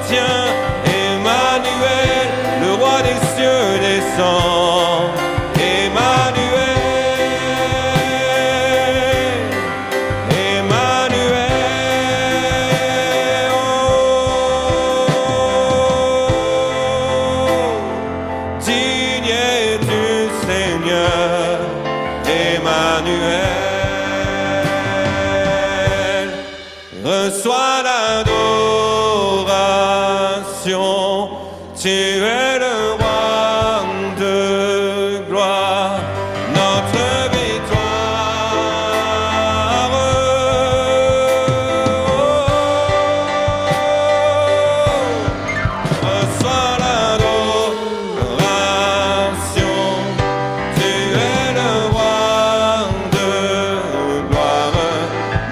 tient. Emmanuel, le roi des cieux descend. Emmanuel, Emmanuel, oh, digne es du Seigneur, Emmanuel, reçois l'adoration, tu es le roi de gloire, notre victoire. Reçois l'adoration, tu es le roi de gloire,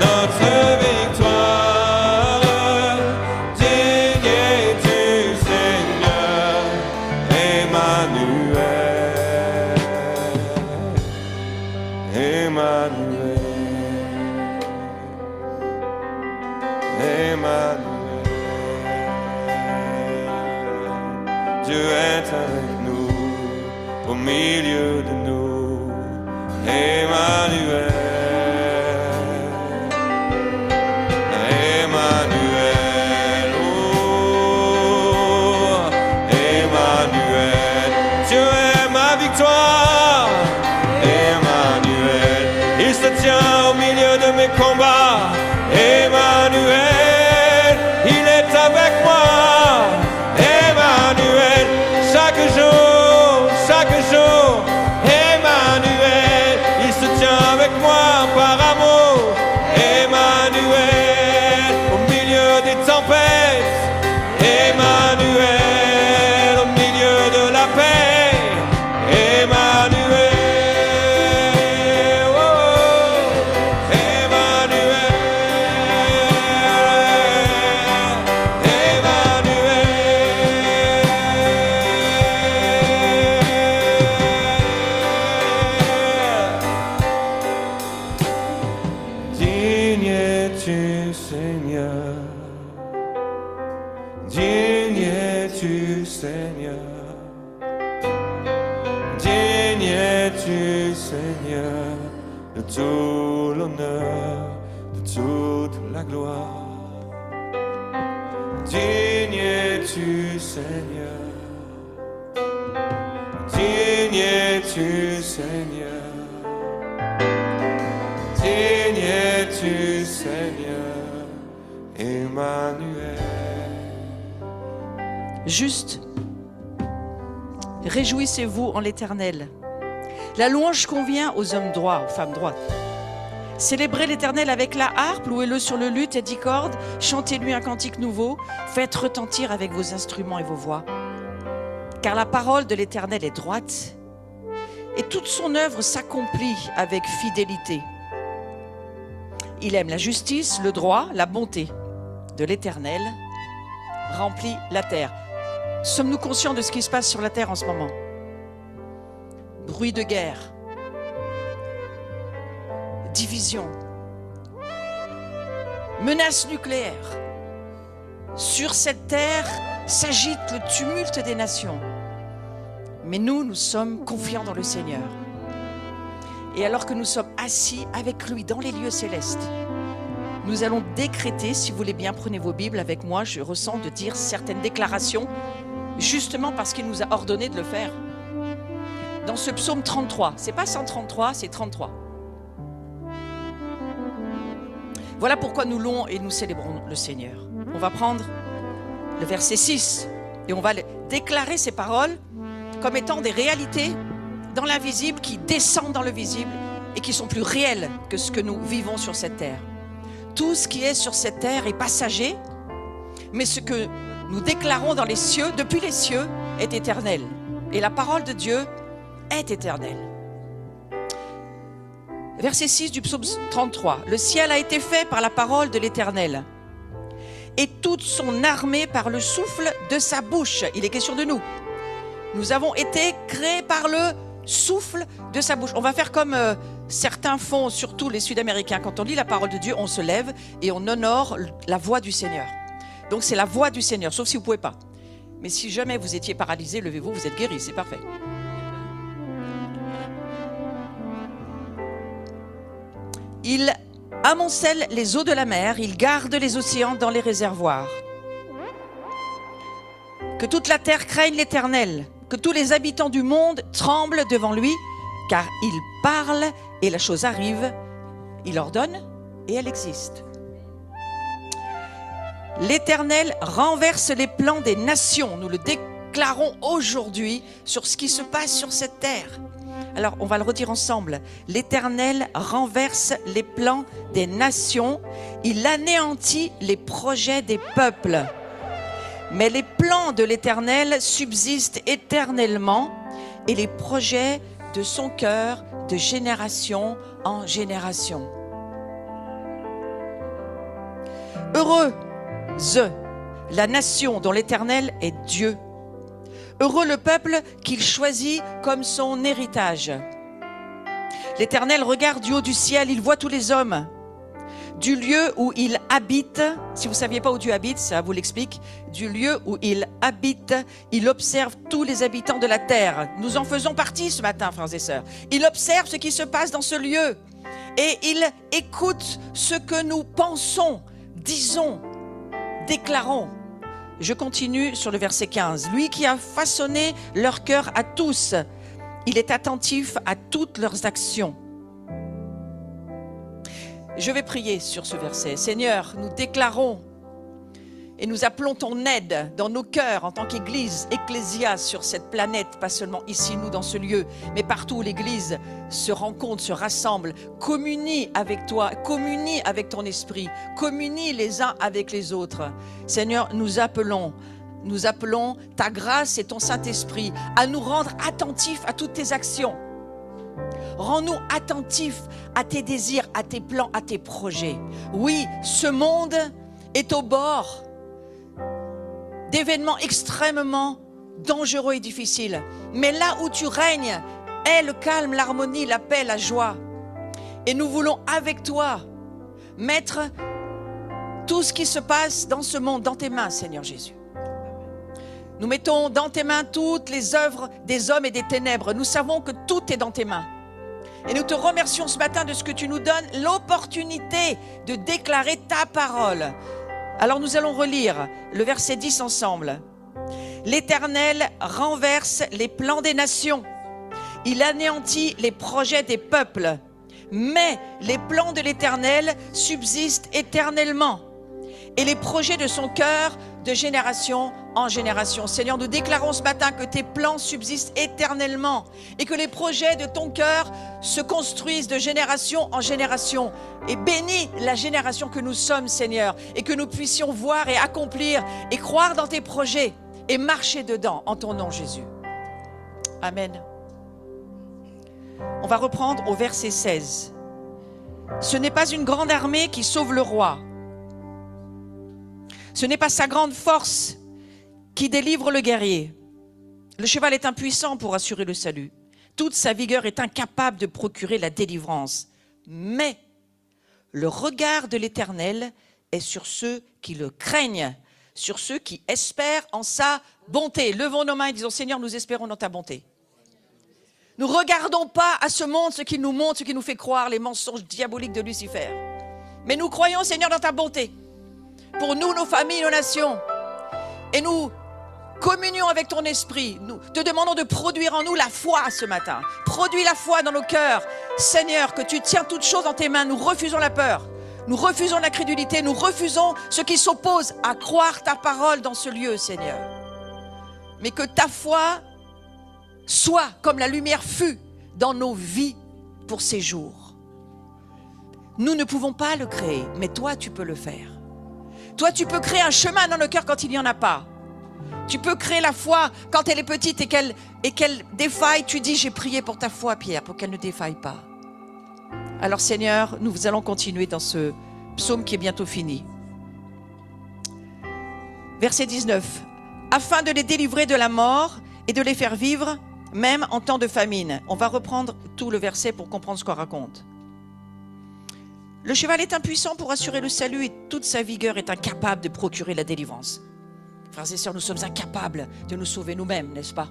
notre victoire. Digne es-tu, Seigneur, Emmanuel, Emmanuel, Emmanuel. Dieu est avec nous, au milieu de nous, Emmanuel, Emmanuel, oh, Emmanuel. Dieu est ma victoire, Emmanuel, il se tient au milieu de mes combats, Emmanuel, il est avec moi, Emmanuel, chaque jour, Emmanuel, il se tient avec moi par amour, Emmanuel, au milieu des tempêtes, Emmanuel, au milieu de la paix, Emmanuel, oh, Emmanuel, Emmanuel. Digne es-tu, Seigneur, digne es-tu, Seigneur, digne es-tu, Seigneur, de tout l'honneur, de toute la gloire. Digne es-tu, Seigneur, digne es-tu, Seigneur, digne es-tu, Seigneur, Emmanuel. Juste, réjouissez-vous en l'Éternel. La louange convient aux hommes droits, aux femmes droites. Célébrez l'Éternel avec la harpe, louez-le sur le luth et 10 cordes, chantez-lui un cantique nouveau, faites retentir avec vos instruments et vos voix. Car la parole de l'Éternel est droite, et toute son œuvre s'accomplit avec fidélité. Il aime la justice, le droit, la bonté de l'Éternel remplit la terre. Sommes-nous conscients de ce qui se passe sur la terre en ce moment? Bruit de guerre, division, menace nucléaire. Sur cette terre s'agite le tumulte des nations. Mais nous sommes confiants dans le Seigneur. Et alors que nous sommes assis avec lui dans les lieux célestes, nous allons décréter, si vous voulez bien, prenez vos Bibles avec moi, je ressens de dire certaines déclarations, justement parce qu'il nous a ordonné de le faire. Dans ce psaume 33, c'est pas 133, c'est 33. Voilà pourquoi nous louons et nous célébrons le Seigneur. On va prendre le verset 6 et on va déclarer ces paroles comme étant des réalités dans l'invisible qui descendent dans le visible et qui sont plus réelles que ce que nous vivons sur cette terre. Tout ce qui est sur cette terre est passager, mais ce que nous déclarons dans les cieux, depuis les cieux, est éternel. Et la parole de Dieu est éternelle. Verset 6 du psaume 33. Le ciel a été fait par la parole de l'Éternel, et toute son armée par le souffle de sa bouche. Il est question de nous. Nous avons été créés par le souffle de sa bouche. On va faire comme certains font, surtout les Sud-Américains. Quand on lit la parole de Dieu, on se lève et on honore la voix du Seigneur. Donc c'est la voix du Seigneur, sauf si vous ne pouvez pas. Mais si jamais vous étiez paralysé, levez-vous, vous êtes guéri, c'est parfait. Il amoncelle les eaux de la mer, il garde les océans dans les réservoirs. Que toute la terre craigne l'Éternel, que tous les habitants du monde tremblent devant lui, car il parle et la chose arrive, il ordonne et elle existe. L'Éternel renverse les plans des nations, nous le déclarons aujourd'hui sur ce qui se passe sur cette terre. Alors, on va le redire ensemble. L'Éternel renverse les plans des nations, il anéantit les projets des peuples. Mais les plans de l'Éternel subsistent éternellement et les projets de son cœur de génération en génération. Heureux la nation dont l'Éternel est Dieu. Heureux le peuple qu'il choisit comme son héritage. L'Éternel regarde du haut du ciel, il voit tous les hommes. Du lieu où il habite, si vous ne saviez pas où Dieu habite, ça vous l'explique, du lieu où il habite, il observe tous les habitants de la terre. Nous en faisons partie ce matin, frères et sœurs. Il observe ce qui se passe dans ce lieu et il écoute ce que nous pensons, disons, déclarons. Je continue sur le verset 15. Lui qui a façonné leur cœur à tous, il est attentif à toutes leurs actions. Je vais prier sur ce verset. Seigneur, nous déclarons et nous appelons ton aide dans nos cœurs en tant qu'Église, ecclésia sur cette planète, pas seulement ici, nous, dans ce lieu, mais partout où l'Église se rencontre, se rassemble, communie avec toi, communie avec ton esprit, communie les uns avec les autres. Seigneur, nous appelons ta grâce et ton Saint-Esprit à nous rendre attentifs à toutes tes actions. Rends-nous attentifs à tes désirs, à tes plans, à tes projets. Oui, ce monde est au bord d'événements extrêmement dangereux et difficiles. Mais là où tu règnes est le calme, l'harmonie, la paix, la joie. Et nous voulons avec toi mettre tout ce qui se passe dans ce monde dans tes mains, Seigneur Jésus. Nous mettons dans tes mains toutes les œuvres des hommes et des ténèbres. Nous savons que tout est dans tes mains. Et nous te remercions ce matin de ce que tu nous donnes, l'opportunité de déclarer ta parole. Alors nous allons relire le verset 10 ensemble. L'Éternel renverse les plans des nations. Il anéantit les projets des peuples. Mais les plans de l'Éternel subsistent éternellement. Et les projets de son cœur de génération en génération. Seigneur, nous déclarons ce matin que tes plans subsistent éternellement et que les projets de ton cœur se construisent de génération en génération. Et bénis la génération que nous sommes, Seigneur, et que nous puissions voir et accomplir et croire dans tes projets et marcher dedans en ton nom, Jésus. Amen. On va reprendre au verset 16. Ce n'est pas une grande armée qui sauve le roi. Ce n'est pas sa grande force qui délivre le guerrier. Le cheval est impuissant pour assurer le salut. Toute sa vigueur est incapable de procurer la délivrance. Mais le regard de l'Éternel est sur ceux qui le craignent, sur ceux qui espèrent en sa bonté. Levons nos mains et disons, Seigneur, nous espérons dans ta bonté. Nous ne regardons pas à ce monde ce qu'il nous montre, ce qui nous fait croire les mensonges diaboliques de Lucifer. Mais nous croyons, Seigneur, dans ta bonté. Pour nous, nos familles, nos nations. Et nous communions avec ton esprit. Nous te demandons de produire en nous la foi ce matin. Produis la foi dans nos cœurs. Seigneur, que tu tiens toutes choses dans tes mains. Nous refusons la peur. Nous refusons l'incrédulité. Nous refusons ce qui s'oppose à croire ta parole dans ce lieu, Seigneur. Mais que ta foi soit comme la lumière fut dans nos vies pour ces jours. Nous ne pouvons pas le créer, mais toi, tu peux le faire. Toi, tu peux créer un chemin dans nos cœurs quand il n'y en a pas. Tu peux créer la foi quand elle est petite et qu'elle défaille. Tu dis, j'ai prié pour ta foi, Pierre, pour qu'elle ne défaille pas. Alors, Seigneur, nous allons continuer dans ce psaume qui est bientôt fini. Verset 19. Afin de les délivrer de la mort et de les faire vivre, même en temps de famine. On va reprendre tout le verset pour comprendre ce qu'on raconte. Le cheval est impuissant pour assurer le salut et toute sa vigueur est incapable de procurer la délivrance. Frères et sœurs, nous sommes incapables de nous sauver nous-mêmes, n'est-ce pas?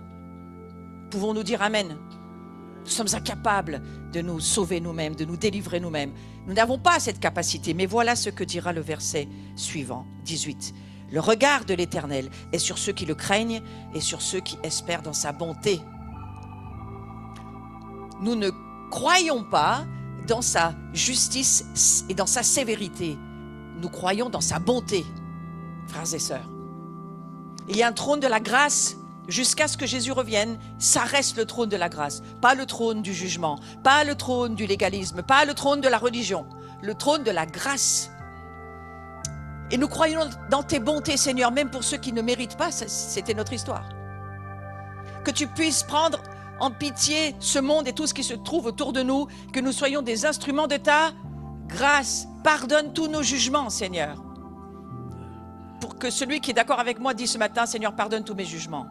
Pouvons-nous dire Amen? Nous sommes incapables de nous sauver nous-mêmes, de nous délivrer nous-mêmes. Nous n'avons pas cette capacité, mais voilà ce que dira le verset suivant, 18. Le regard de l'Éternel est sur ceux qui le craignent et sur ceux qui espèrent dans sa bonté. Nous ne croyons pas dans sa justice et dans sa sévérité. Nous croyons dans sa bonté, frères et sœurs. Il y a un trône de la grâce jusqu'à ce que Jésus revienne. Ça reste le trône de la grâce, pas le trône du jugement, pas le trône du légalisme, pas le trône de la religion, le trône de la grâce. Et nous croyons dans tes bontés, Seigneur, même pour ceux qui ne méritent pas. C'était notre histoire. Que tu puisses prendre en pitié ce monde et tout ce qui se trouve autour de nous, que nous soyons des instruments de ta grâce. Pardonne tous nos jugements, Seigneur. Pour que celui qui est d'accord avec moi dise ce matin, Seigneur, pardonne tous mes jugements.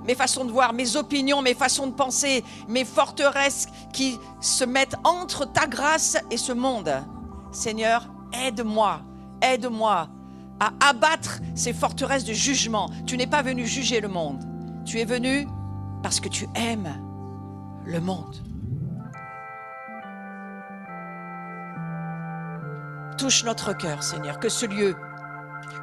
Mes façons de voir, mes opinions, mes façons de penser, mes forteresses qui se mettent entre ta grâce et ce monde. Seigneur, aide-moi à abattre ces forteresses de jugement. Tu n'es pas venu juger le monde. Tu es venu parce que tu aimes le monde. Touche notre cœur, Seigneur, que ce lieu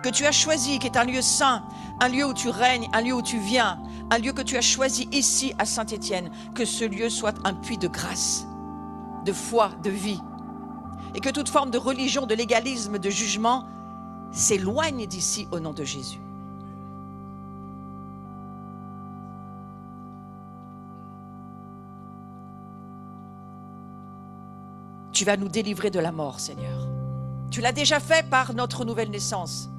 que tu as choisi, qui est un lieu saint, un lieu où tu règnes, un lieu où tu viens, un lieu que tu as choisi ici à Saint-Étienne, que ce lieu soit un puits de grâce, de foi, de vie, et que toute forme de religion, de légalisme, de jugement s'éloigne d'ici au nom de Jésus. Tu vas nous délivrer de la mort, Seigneur. Tu l'as déjà fait par notre nouvelle naissance.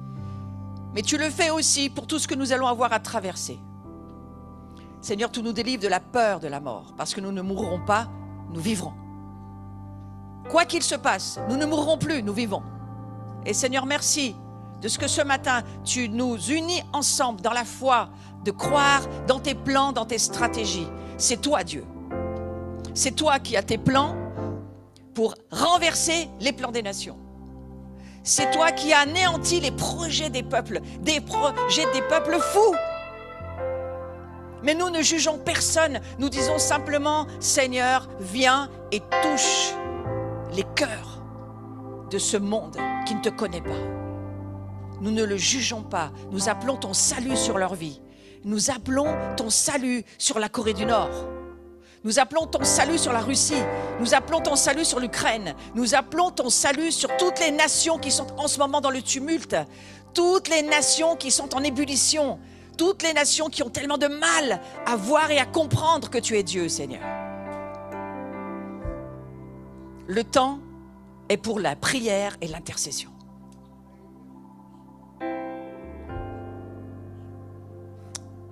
Mais tu le fais aussi pour tout ce que nous allons avoir à traverser. Seigneur, tu nous délivres de la peur de la mort, parce que nous ne mourrons pas, nous vivrons. Quoi qu'il se passe, nous ne mourrons plus, nous vivons. Et Seigneur, merci de ce que ce matin, tu nous unis ensemble dans la foi, de croire dans tes plans, dans tes stratégies. C'est toi, Dieu. C'est toi qui as tes plans pour renverser les plans des nations. C'est toi qui as anéanti les projets des peuples fous. Mais nous ne jugeons personne, nous disons simplement, Seigneur, viens et touche les cœurs de ce monde qui ne te connaît pas. Nous ne le jugeons pas, nous appelons ton salut sur leur vie. Nous appelons ton salut sur la Corée du Nord. Nous appelons ton salut sur la Russie. Nous appelons ton salut sur l'Ukraine. Nous appelons ton salut sur toutes les nations qui sont en ce moment dans le tumulte. Toutes les nations qui sont en ébullition. Toutes les nations qui ont tellement de mal à voir et à comprendre que tu es Dieu, Seigneur. Le temps est pour la prière et l'intercession.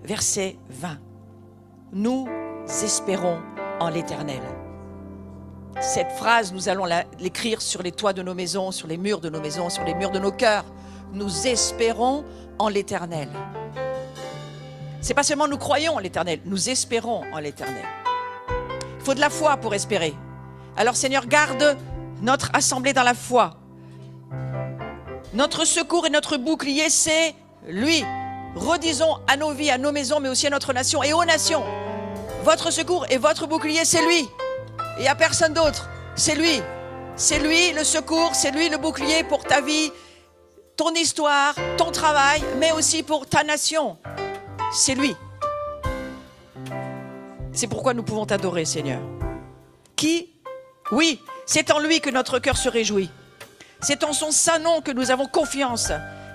Verset 20. Nous espérons en l'Éternel. Cette phrase, nous allons l'écrire sur les toits de nos maisons, sur les murs de nos maisons, sur les murs de nos cœurs. Nous espérons en l'Éternel. C'est pas seulement nous croyons en l'Éternel, nous espérons en l'Éternel. Il faut de la foi pour espérer. Alors Seigneur, garde notre assemblée dans la foi. Notre secours et notre bouclier, c'est lui. Redisons à nos vies, à nos maisons, mais aussi à notre nation et aux nations. Votre secours et votre bouclier, c'est lui. Il n'y a personne d'autre. C'est lui. C'est lui le secours, c'est lui le bouclier pour ta vie, ton histoire, ton travail, mais aussi pour ta nation. C'est lui. C'est pourquoi nous pouvons t'adorer, Seigneur. Qui? Oui, c'est en lui que notre cœur se réjouit. C'est en son saint nom que nous avons confiance.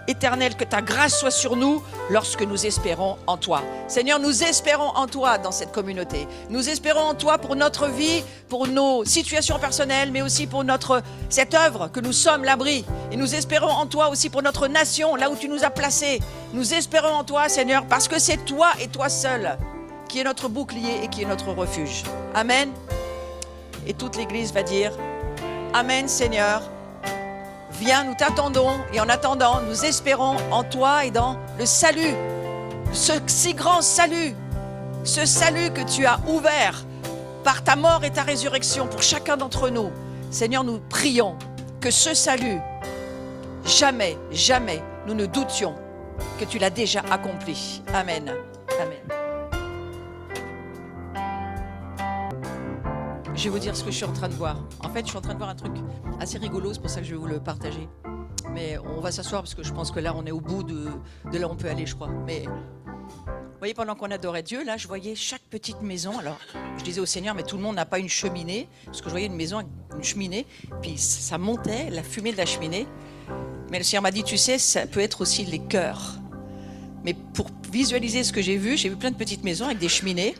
Éternel, que ta grâce soit sur nous lorsque nous espérons en toi. Seigneur, nous espérons en toi dans cette communauté. Nous espérons en toi pour notre vie, pour nos situations personnelles, mais aussi pour cette œuvre que nous sommes l'abri. Et nous espérons en toi aussi pour notre nation, là où tu nous as placés. Nous espérons en toi, Seigneur, parce que c'est toi et toi seul qui est notre bouclier et qui est notre refuge. Amen. Et toute l'Église va dire Amen, Seigneur. Viens, nous t'attendons et en attendant, nous espérons en toi et dans le salut, ce si grand salut, ce salut que tu as ouvert par ta mort et ta résurrection pour chacun d'entre nous. Seigneur, nous prions que ce salut, jamais, jamais, nous ne doutions que tu l'as déjà accompli. Amen. Amen. Je vais vous dire ce que je suis en train de voir. En fait, je suis en train de voir un truc assez rigolo, c'est pour ça que je vais vous le partager. Mais on va s'asseoir parce que je pense que là, on est au bout de là où on peut aller, je crois. Mais vous voyez, pendant qu'on adorait Dieu, là, je voyais chaque petite maison. Alors, je disais au Seigneur, mais tout le monde n'a pas une cheminée. Parce que je voyais une maison avec une cheminée, puis ça montait, la fumée de la cheminée. Mais le Seigneur m'a dit, tu sais, ça peut être aussi les cœurs. Mais pour visualiser ce que j'ai vu plein de petites maisons avec des cheminées.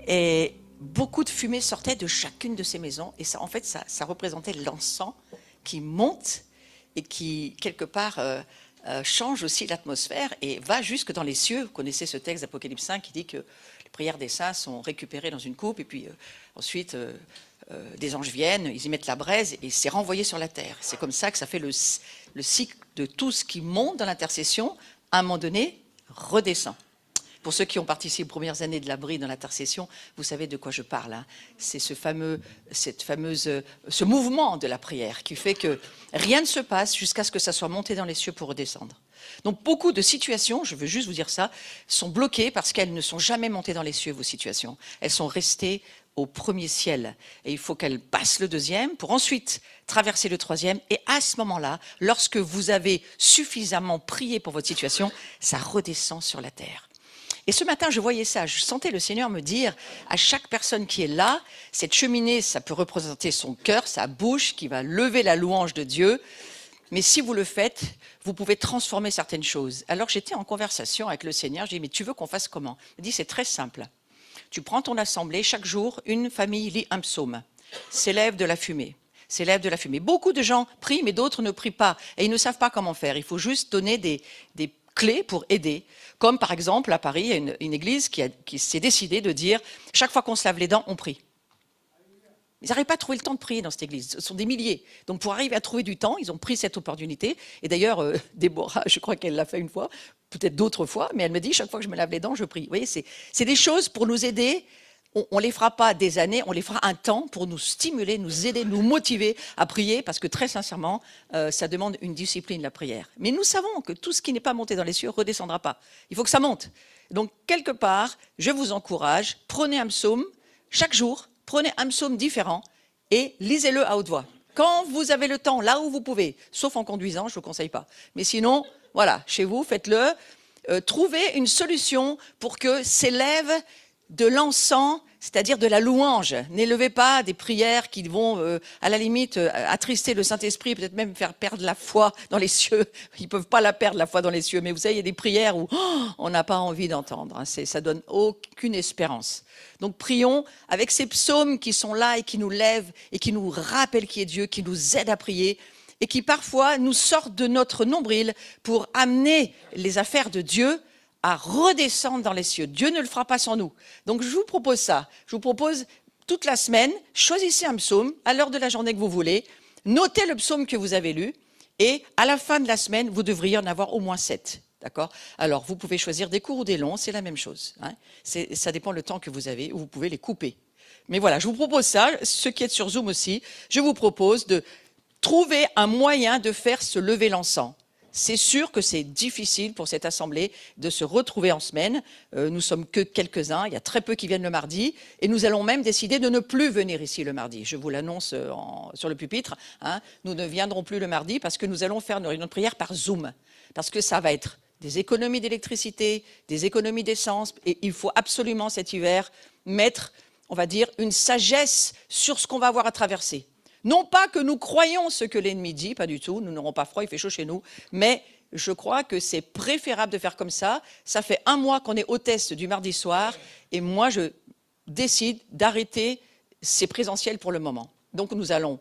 Et beaucoup de fumée sortait de chacune de ces maisons. Et ça, en fait, ça représentait l'encens qui monte et qui, quelque part, change aussi l'atmosphère et va jusque dans les cieux. Vous connaissez ce texte d'Apocalypse 5 qui dit que les prières des saints sont récupérées dans une coupe et puis ensuite des anges viennent, ils y mettent la braise et c'est renvoyé sur la terre. C'est comme ça que ça fait le cycle de tout ce qui monte dans l'intercession, à un moment donné, redescend. Pour ceux qui ont participé aux premières années de l'abri dans l'intercession, vous savez de quoi je parle. Hein. C'est ce mouvement de la prière qui fait que rien ne se passe jusqu'à ce que ça soit monté dans les cieux pour redescendre. Donc beaucoup de situations, je veux juste vous dire ça, sont bloquées parce qu'elles ne sont jamais montées dans les cieux, vos situations. Elles sont restées au premier ciel. Et il faut qu'elles passent le deuxième pour ensuite traverser le troisième. Et à ce moment-là, lorsque vous avez suffisamment prié pour votre situation, ça redescend sur la terre. Et ce matin, je voyais ça, je sentais le Seigneur me dire à chaque personne qui est là, cette cheminée, ça peut représenter son cœur, sa bouche qui va lever la louange de Dieu. Mais si vous le faites, vous pouvez transformer certaines choses. Alors j'étais en conversation avec le Seigneur, je dis, mais tu veux qu'on fasse comment? Il dit, c'est très simple. Tu prends ton assemblée, chaque jour, une famille lit un psaume, s'élève de la fumée. S'élève de la fumée. Beaucoup de gens prient, mais d'autres ne prient pas. Et ils ne savent pas comment faire. Il faut juste donner des clés pour aider. Comme par exemple, à Paris, il y a une église qui s'est décidée de dire, chaque fois qu'on se lave les dents, on prie. Ils n'arrivent pas à trouver le temps de prier dans cette église. Ce sont des milliers. Donc pour arriver à trouver du temps, ils ont pris cette opportunité. Et d'ailleurs, Déborah, je crois qu'elle l'a fait une fois, peut-être d'autres fois, mais elle me dit, chaque fois que je me lave les dents, je prie. Vous voyez, c'est des choses pour nous aider. On ne les fera pas des années, on les fera un temps pour nous stimuler, nous aider, nous motiver à prier, parce que très sincèrement, ça demande une discipline, la prière. Mais nous savons que tout ce qui n'est pas monté dans les cieux ne redescendra pas. Il faut que ça monte. Donc, quelque part, je vous encourage, prenez un psaume chaque jour, prenez un psaume différent et lisez-le à haute voix. Quand vous avez le temps, là où vous pouvez, sauf en conduisant, je ne vous conseille pas. Mais sinon, voilà, chez vous, faites-le. Trouvez une solution pour que s'élève de l'encens, c'est-à-dire de la louange. N'élevez pas des prières qui vont, à la limite, attrister le Saint-Esprit, peut-être même faire perdre la foi dans les cieux. Ils ne peuvent pas la perdre, la foi dans les cieux. Mais vous savez, il y a des prières où on n'a pas envie d'entendre. Hein. Ça donne aucune espérance. Donc prions avec ces psaumes qui sont là et qui nous lèvent et qui nous rappellent qui est Dieu, qui nous aident à prier et qui parfois nous sortent de notre nombril pour amener les affaires de Dieu à redescendre dans les cieux. Dieu ne le fera pas sans nous. Donc je vous propose ça. Je vous propose toute la semaine, choisissez un psaume à l'heure de la journée que vous voulez, notez le psaume que vous avez lu et à la fin de la semaine, vous devriez en avoir au moins 7. D'accord? Alors vous pouvez choisir des courts ou des longs, c'est la même chose. Hein. Ça dépend le temps que vous avez ou vous pouvez les couper. Mais voilà, je vous propose ça. Ceux qui êtes sur Zoom aussi, je vous propose de trouver un moyen de faire se lever l'encens. C'est sûr que c'est difficile pour cette assemblée de se retrouver en semaine. Nous sommes que quelques-uns, il y a très peu qui viennent le mardi. Et nous allons même décider de ne plus venir ici le mardi. Je vous l'annonce sur le pupitre. Hein. Nous ne viendrons plus le mardi parce que nous allons faire une réunion de prière par Zoom. Parce que ça va être des économies d'électricité, des économies d'essence. Et il faut absolument cet hiver mettre, on va dire, une sagesse sur ce qu'on va avoir à traverser. Non pas que nous croyons ce que l'ennemi dit, pas du tout, nous n'aurons pas froid, il fait chaud chez nous, mais je crois que c'est préférable de faire comme ça. Ça fait 1 mois qu'on est hôtesse du mardi soir, et moi je décide d'arrêter ces présentiels pour le moment. Donc nous allons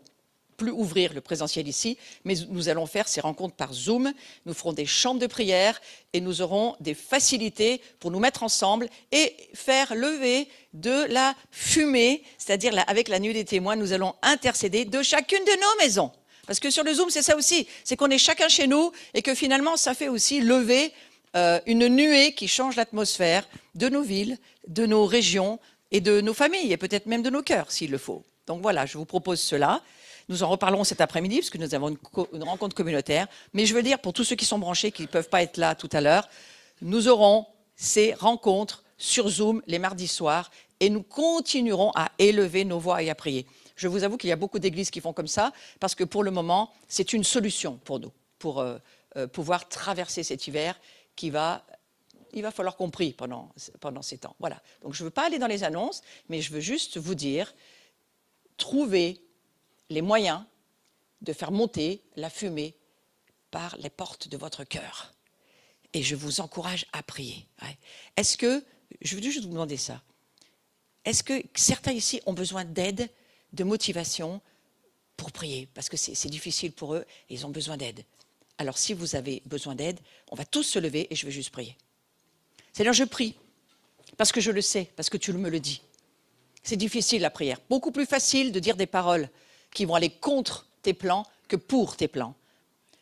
plus ouvrir le présentiel ici, mais nous allons faire ces rencontres par Zoom, nous ferons des chambres de prière et nous aurons des facilités pour nous mettre ensemble et faire lever de la fumée, c'est-à-dire avec la nuit des témoins, nous allons intercéder de chacune de nos maisons. Parce que sur le Zoom, c'est ça aussi, c'est qu'on est chacun chez nous et que finalement, ça fait aussi lever une nuée qui change l'atmosphère de nos villes, de nos régions et de nos familles et peut-être même de nos cœurs s'il le faut. Donc voilà, je vous propose cela. Nous en reparlerons cet après-midi, parce que nous avons une rencontre communautaire. Mais je veux dire, pour tous ceux qui sont branchés, qui ne peuvent pas être là tout à l'heure, nous aurons ces rencontres sur Zoom les mardis soirs et nous continuerons à élever nos voix et à prier. Je vous avoue qu'il y a beaucoup d'églises qui font comme ça, parce que pour le moment, c'est une solution pour nous, pour pouvoir traverser cet hiver il va falloir qu'on prie pendant ces temps. Voilà. Donc je ne veux pas aller dans les annonces, mais je veux juste vous dire, trouvez les moyens de faire monter la fumée par les portes de votre cœur. Et je vous encourage à prier. Ouais. Est-ce que, je veux juste vous demander ça, est-ce que certains ici ont besoin d'aide, de motivation pour prier? Parce que c'est difficile pour eux et ils ont besoin d'aide. Alors si vous avez besoin d'aide, on va tous se lever et je vais juste prier. Seigneur, je prie, parce que je le sais, parce que tu me le dis. C'est difficile la prière. Beaucoup plus facile de dire des paroles qui vont aller contre tes plans que pour tes plans.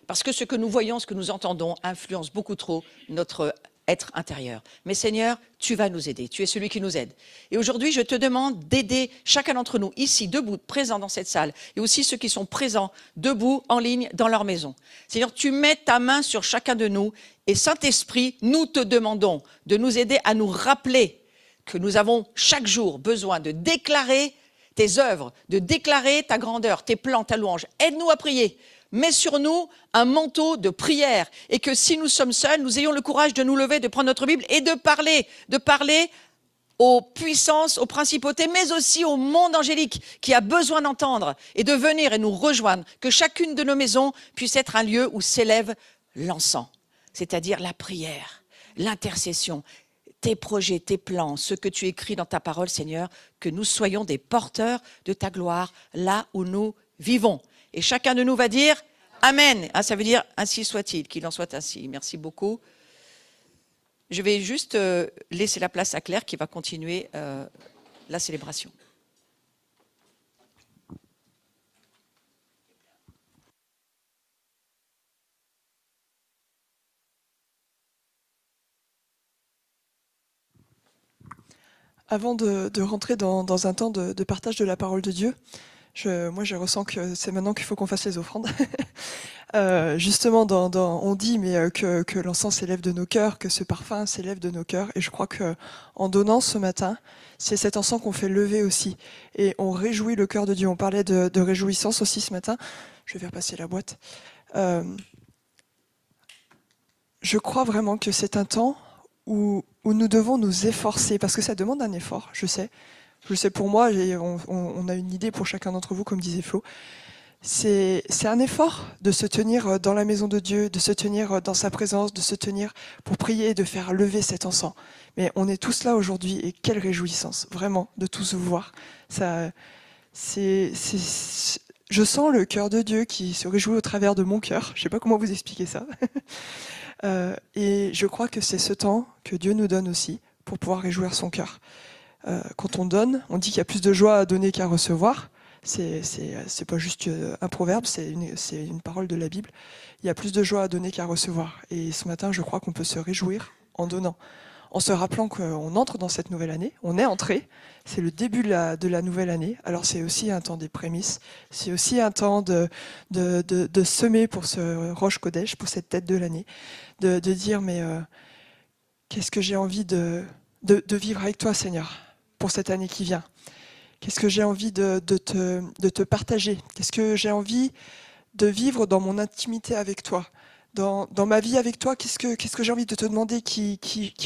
Parce que ce que nous voyons, ce que nous entendons, influence beaucoup trop notre être intérieur. Mais Seigneur, tu vas nous aider. Tu es celui qui nous aide. Et aujourd'hui, je te demande d'aider chacun d'entre nous, ici, debout, présents dans cette salle, et aussi ceux qui sont présents, debout, en ligne, dans leur maison. Seigneur, tu mets ta main sur chacun de nous, et Saint-Esprit, nous te demandons de nous aider à nous rappeler que nous avons chaque jour besoin de déclarer tes œuvres, de déclarer ta grandeur, tes plans, ta louange. Aide-nous à prier. Mets sur nous un manteau de prière et que si nous sommes seuls, nous ayons le courage de nous lever, de prendre notre Bible et de parler aux puissances, aux principautés, mais aussi au monde angélique qui a besoin d'entendre et de venir et nous rejoindre. Que chacune de nos maisons puisse être un lieu où s'élève l'encens, c'est-à-dire la prière, l'intercession, tes projets, tes plans, ce que tu écris dans ta parole, Seigneur, que nous soyons des porteurs de ta gloire là où nous vivons. Et chacun de nous va dire Amen. Ah, ça veut dire ainsi soit-il, qu'il en soit ainsi. Merci beaucoup. Je vais juste laisser la place à Claire qui va continuer la célébration. Avant de rentrer dans un temps de partage de la parole de Dieu, moi je ressens que c'est maintenant qu'il faut qu'on fasse les offrandes. Justement, on dit que l'encens s'élève de nos cœurs, que ce parfum s'élève de nos cœurs. Et je crois qu'en donnant ce matin, c'est cet encens qu'on fait lever aussi. Et on réjouit le cœur de Dieu. On parlait de réjouissance aussi ce matin. Je vais faire passer la boîte. Je crois vraiment que c'est un temps où nous devons nous efforcer, parce que ça demande un effort, je sais. Je sais pour moi, on a une idée pour chacun d'entre vous, comme disait Flo. C'est un effort de se tenir dans la maison de Dieu, de se tenir dans sa présence, de se tenir pour prier et de faire lever cet encens. Mais on est tous là aujourd'hui et quelle réjouissance, vraiment, de tous vous voir. Je sens le cœur de Dieu qui se réjouit au travers de mon cœur. Je ne sais pas comment vous expliquer ça. Et je crois que c'est ce temps que Dieu nous donne aussi pour pouvoir réjouir son cœur. Quand on donne, on dit qu'il y a plus de joie à donner qu'à recevoir. C'est pas juste un proverbe, c'est une parole de la Bible. Il y a plus de joie à donner qu'à recevoir. Et ce matin, je crois qu'on peut se réjouir en donnant, en se rappelant qu'on entre dans cette nouvelle année. On est entré, c'est le début de la nouvelle année. Alors c'est aussi un temps des prémices, c'est aussi un temps de semer pour ce Rosh Kodesh, pour cette tête de l'année, de dire mais qu'est-ce que j'ai envie de vivre avec toi, Seigneur, pour cette année qui vient. Qu'est-ce que j'ai envie de te partager? Qu'est-ce que j'ai envie de vivre dans mon intimité avec toi? Dans ma vie avec toi, qu'est-ce que j'ai envie de te demander qui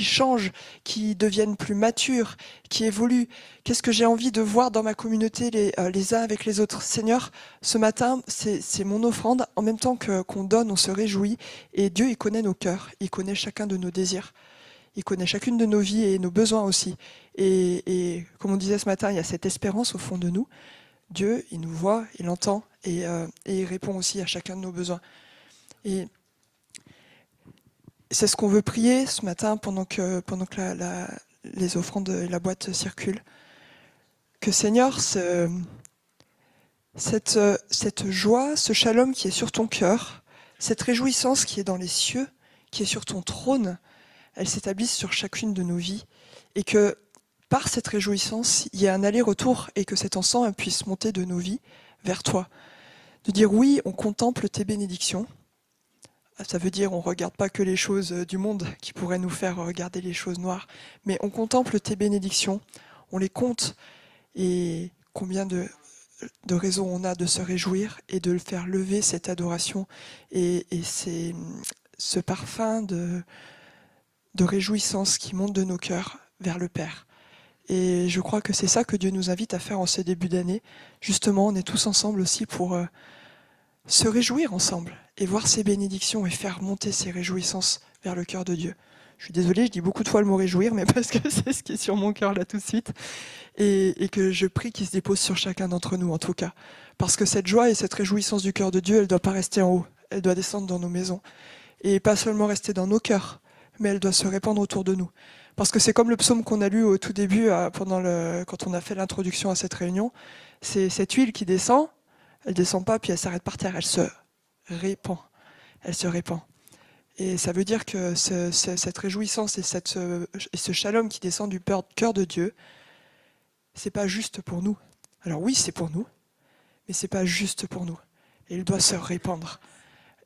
change, qui devienne plus mature, qui évolue? Qu'est-ce que j'ai envie de voir dans ma communauté les uns avec les autres? Seigneur, ce matin, c'est mon offrande. En même temps qu'on donne, on se réjouit. Et Dieu, il connaît nos cœurs, il connaît chacun de nos désirs. Il connaît chacune de nos vies et nos besoins aussi. Et comme on disait ce matin, il y a cette espérance au fond de nous. Dieu, il nous voit, il entend et il répond aussi à chacun de nos besoins. Et c'est ce qu'on veut prier ce matin pendant que les offrandes et la boîte circulent. Que Seigneur, cette joie, ce shalom qui est sur ton cœur, cette réjouissance qui est dans les cieux, qui est sur ton trône, elle s'établisse sur chacune de nos vies et que par cette réjouissance, il y a un aller-retour et que cet encens puisse monter de nos vies vers toi. de dire oui, on contemple tes bénédictions. Ça veut dire on ne regarde pas que les choses du monde qui pourraient nous faire regarder les choses noires, mais on contemple tes bénédictions, on les compte, et combien de raisons on a de se réjouir et de faire lever cette adoration et ce parfum de réjouissance qui monte de nos cœurs vers le Père. Et je crois que c'est ça que Dieu nous invite à faire en ce début d'année. Justement, on est tous ensemble aussi pour se réjouir ensemble et voir ses bénédictions et faire monter ces réjouissances vers le cœur de Dieu. Je suis désolée, je dis beaucoup de fois le mot réjouir, mais parce que c'est ce qui est sur mon cœur là tout de suite. Et que je prie qu'il se dépose sur chacun d'entre nous en tout cas. Parce que cette joie et cette réjouissance du cœur de Dieu, elle ne doit pas rester en haut, elle doit descendre dans nos maisons. Et pas seulement rester dans nos cœurs, mais elle doit se répandre autour de nous. Parce que c'est comme le psaume qu'on a lu au tout début, quand on a fait l'introduction à cette réunion, c'est cette huile qui descend, elle ne descend pas puis elle s'arrête par terre, elle se répand. Elle se répand. Et ça veut dire que cette réjouissance et ce shalom qui descend du cœur de Dieu, c'est pas juste pour nous. Alors oui, c'est pour nous, mais c'est pas juste pour nous. Et il doit se répandre.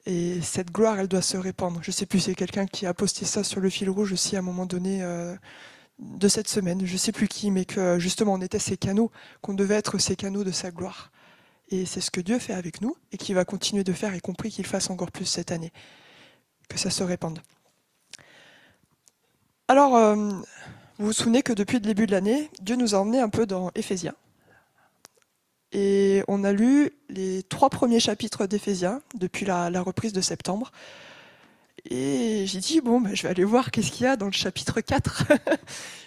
Et cette gloire, elle doit se répandre. Je sais plus, c'est quelqu'un qui a posté ça sur le fil rouge aussi à un moment donné de cette semaine. Je sais plus qui, mais que justement on était ces canaux, qu'on devait être ces canaux de sa gloire. Et c'est ce que Dieu fait avec nous et qu'il va continuer de faire, y compris qu'il fasse encore plus cette année. Que ça se répande. Alors, vous vous souvenez que depuis le début de l'année, Dieu nous a emmenés un peu dans Éphésiens. Et on a lu les 3 premiers chapitres d'Éphésiens depuis la reprise de septembre. Et j'ai dit, bon, je vais aller voir qu'est-ce qu'il y a dans le chapitre 4.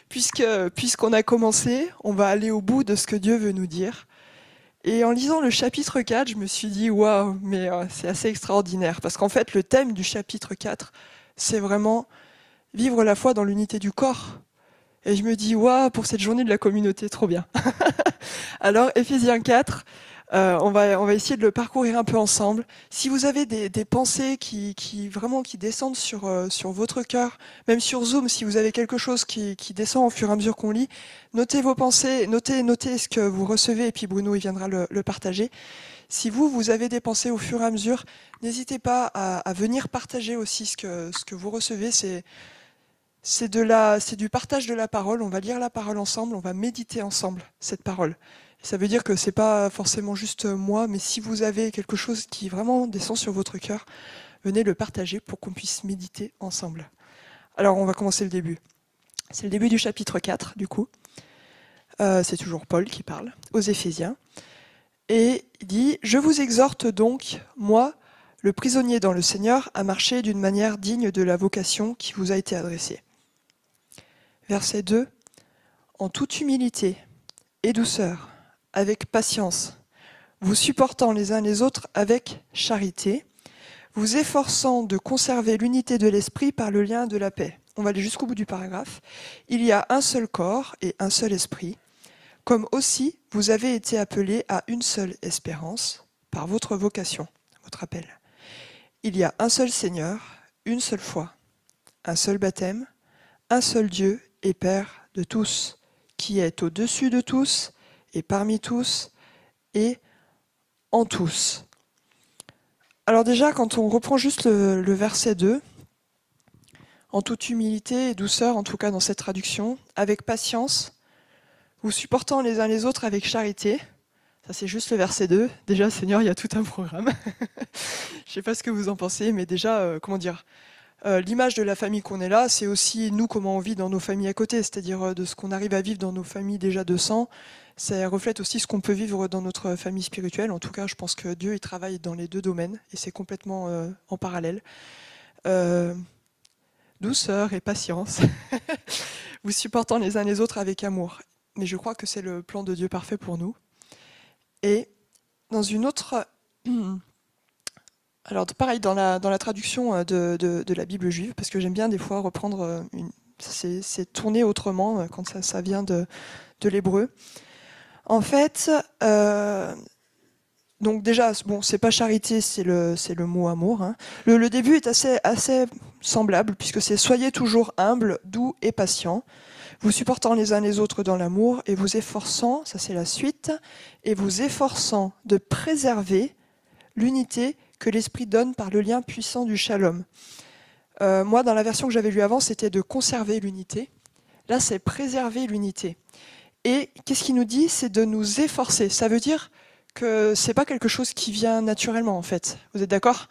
Puisqu'on a commencé, on va aller au bout de ce que Dieu veut nous dire. Et en lisant le chapitre 4, je me suis dit, waouh, mais c'est assez extraordinaire. Parce qu'en fait, le thème du chapitre 4, c'est vraiment vivre la foi dans l'unité du corps. Et je me dis, waouh, pour cette journée de la communauté, trop bien. Alors, Éphésiens 4, on va essayer de le parcourir un peu ensemble. Si vous avez des pensées qui descendent sur votre cœur, même sur Zoom, si vous avez quelque chose qui descend au fur et à mesure qu'on lit, notez vos pensées, notez ce que vous recevez, et puis Bruno il viendra le partager. Si vous avez des pensées au fur et à mesure, n'hésitez pas à venir partager aussi ce que vous recevez. C'est du partage de la parole, on va lire la parole ensemble, on va méditer ensemble cette parole. Ça veut dire que c'est pas forcément juste moi, mais si vous avez quelque chose qui vraiment descend sur votre cœur, venez le partager pour qu'on puisse méditer ensemble. Alors on va commencer le début. C'est le début du chapitre 4 du coup. C'est toujours Paul qui parle aux Éphésiens. Et il dit « Je vous exhorte donc, moi, le prisonnier dans le Seigneur, à marcher d'une manière digne de la vocation qui vous a été adressée. » Verset 2. « En toute humilité et douceur, avec patience, vous supportant les uns les autres avec charité, vous efforçant de conserver l'unité de l'esprit par le lien de la paix. » On va aller jusqu'au bout du paragraphe. « Il y a un seul corps et un seul esprit, comme aussi vous avez été appelés à une seule espérance par votre vocation, votre appel. Il y a un seul Seigneur, une seule foi, un seul baptême, un seul Dieu et Père de tous, qui est au-dessus de tous et parmi tous et en tous. » Alors déjà, quand on reprend juste le verset 2, en toute humilité et douceur, en tout cas dans cette traduction, avec patience, vous supportant les uns les autres avec charité. Ça c'est juste le verset 2. Déjà, Seigneur, il y a tout un programme. Je ne sais pas ce que vous en pensez, mais déjà, l'image de la famille qu'on est là, c'est aussi nous, comment on vit dans nos familles à côté, c'est-à-dire de ce qu'on arrive à vivre dans nos familles déjà de sang. Ça reflète aussi ce qu'on peut vivre dans notre famille spirituelle. En tout cas, je pense que Dieu il travaille dans les deux domaines, et c'est complètement en parallèle. Douceur et patience, vous supportant les uns les autres avec amour. Mais je crois que c'est le plan de Dieu parfait pour nous. Et dans une autre... Alors pareil, dans la traduction de la Bible juive, parce que j'aime bien des fois reprendre... C'est tourné autrement quand ça vient de l'hébreu. En fait, donc déjà, bon, c'est pas charité, c'est le mot amour. Hein. Le début est assez semblable, puisque c'est « Soyez toujours humbles, doux et patients, vous supportant les uns les autres dans l'amour et vous efforçant, ça c'est la suite, et vous efforçant de préserver l'unité que l'Esprit donne par le lien puissant du shalom. Moi, dans la version que j'avais lue avant, c'était de conserver l'unité. Là, c'est préserver l'unité. Et qu'est-ce qu'il nous dit? C'est de nous efforcer. Ça veut dire que c'est pas quelque chose qui vient naturellement, en fait. Vous êtes d'accord?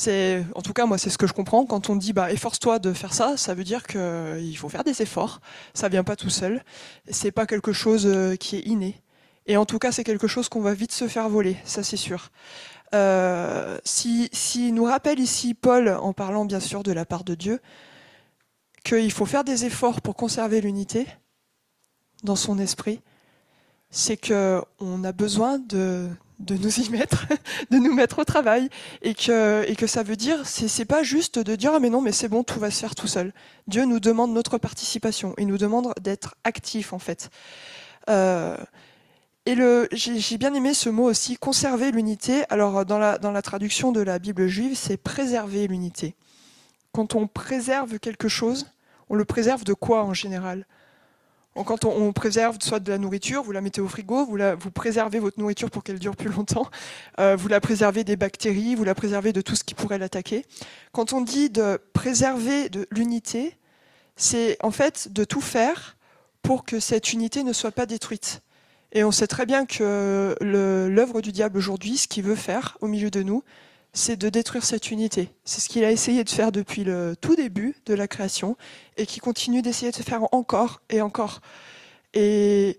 En tout cas, moi, c'est ce que je comprends. Quand on dit efforce-toi de faire ça, ça veut dire qu'il faut faire des efforts. Ça vient pas tout seul. C'est pas quelque chose qui est inné. Et en tout cas, c'est quelque chose qu'on va vite se faire voler, ça c'est sûr. Si nous rappelle ici Paul, en parlant bien sûr de la part de Dieu, qu'il faut faire des efforts pour conserver l'unité dans son esprit, c'est qu'on a besoin de nous y mettre, de nous mettre au travail, et que ça veut dire, c'est pas juste de dire « Ah mais non, mais c'est bon, tout va se faire tout seul ». Dieu nous demande notre participation, il nous demande d'être actifs en fait. Et j'ai bien aimé ce mot aussi, conserver l'unité. Alors dans la traduction de la Bible juive, c'est préserver l'unité. Quand on préserve quelque chose, on le préserve de quoi en général? Quand on préserve soit de la nourriture, vous la mettez au frigo, vous préservez votre nourriture pour qu'elle dure plus longtemps, vous la préservez des bactéries, vous la préservez de tout ce qui pourrait l'attaquer. Quand on dit de préserver de l'unité, c'est en fait de tout faire pour que cette unité ne soit pas détruite. Et on sait très bien que l'œuvre du diable aujourd'hui, ce qu'il veut faire au milieu de nous, c'est de détruire cette unité. C'est ce qu'il a essayé de faire depuis le tout début de la création et qui continue d'essayer de se faire encore et encore. Et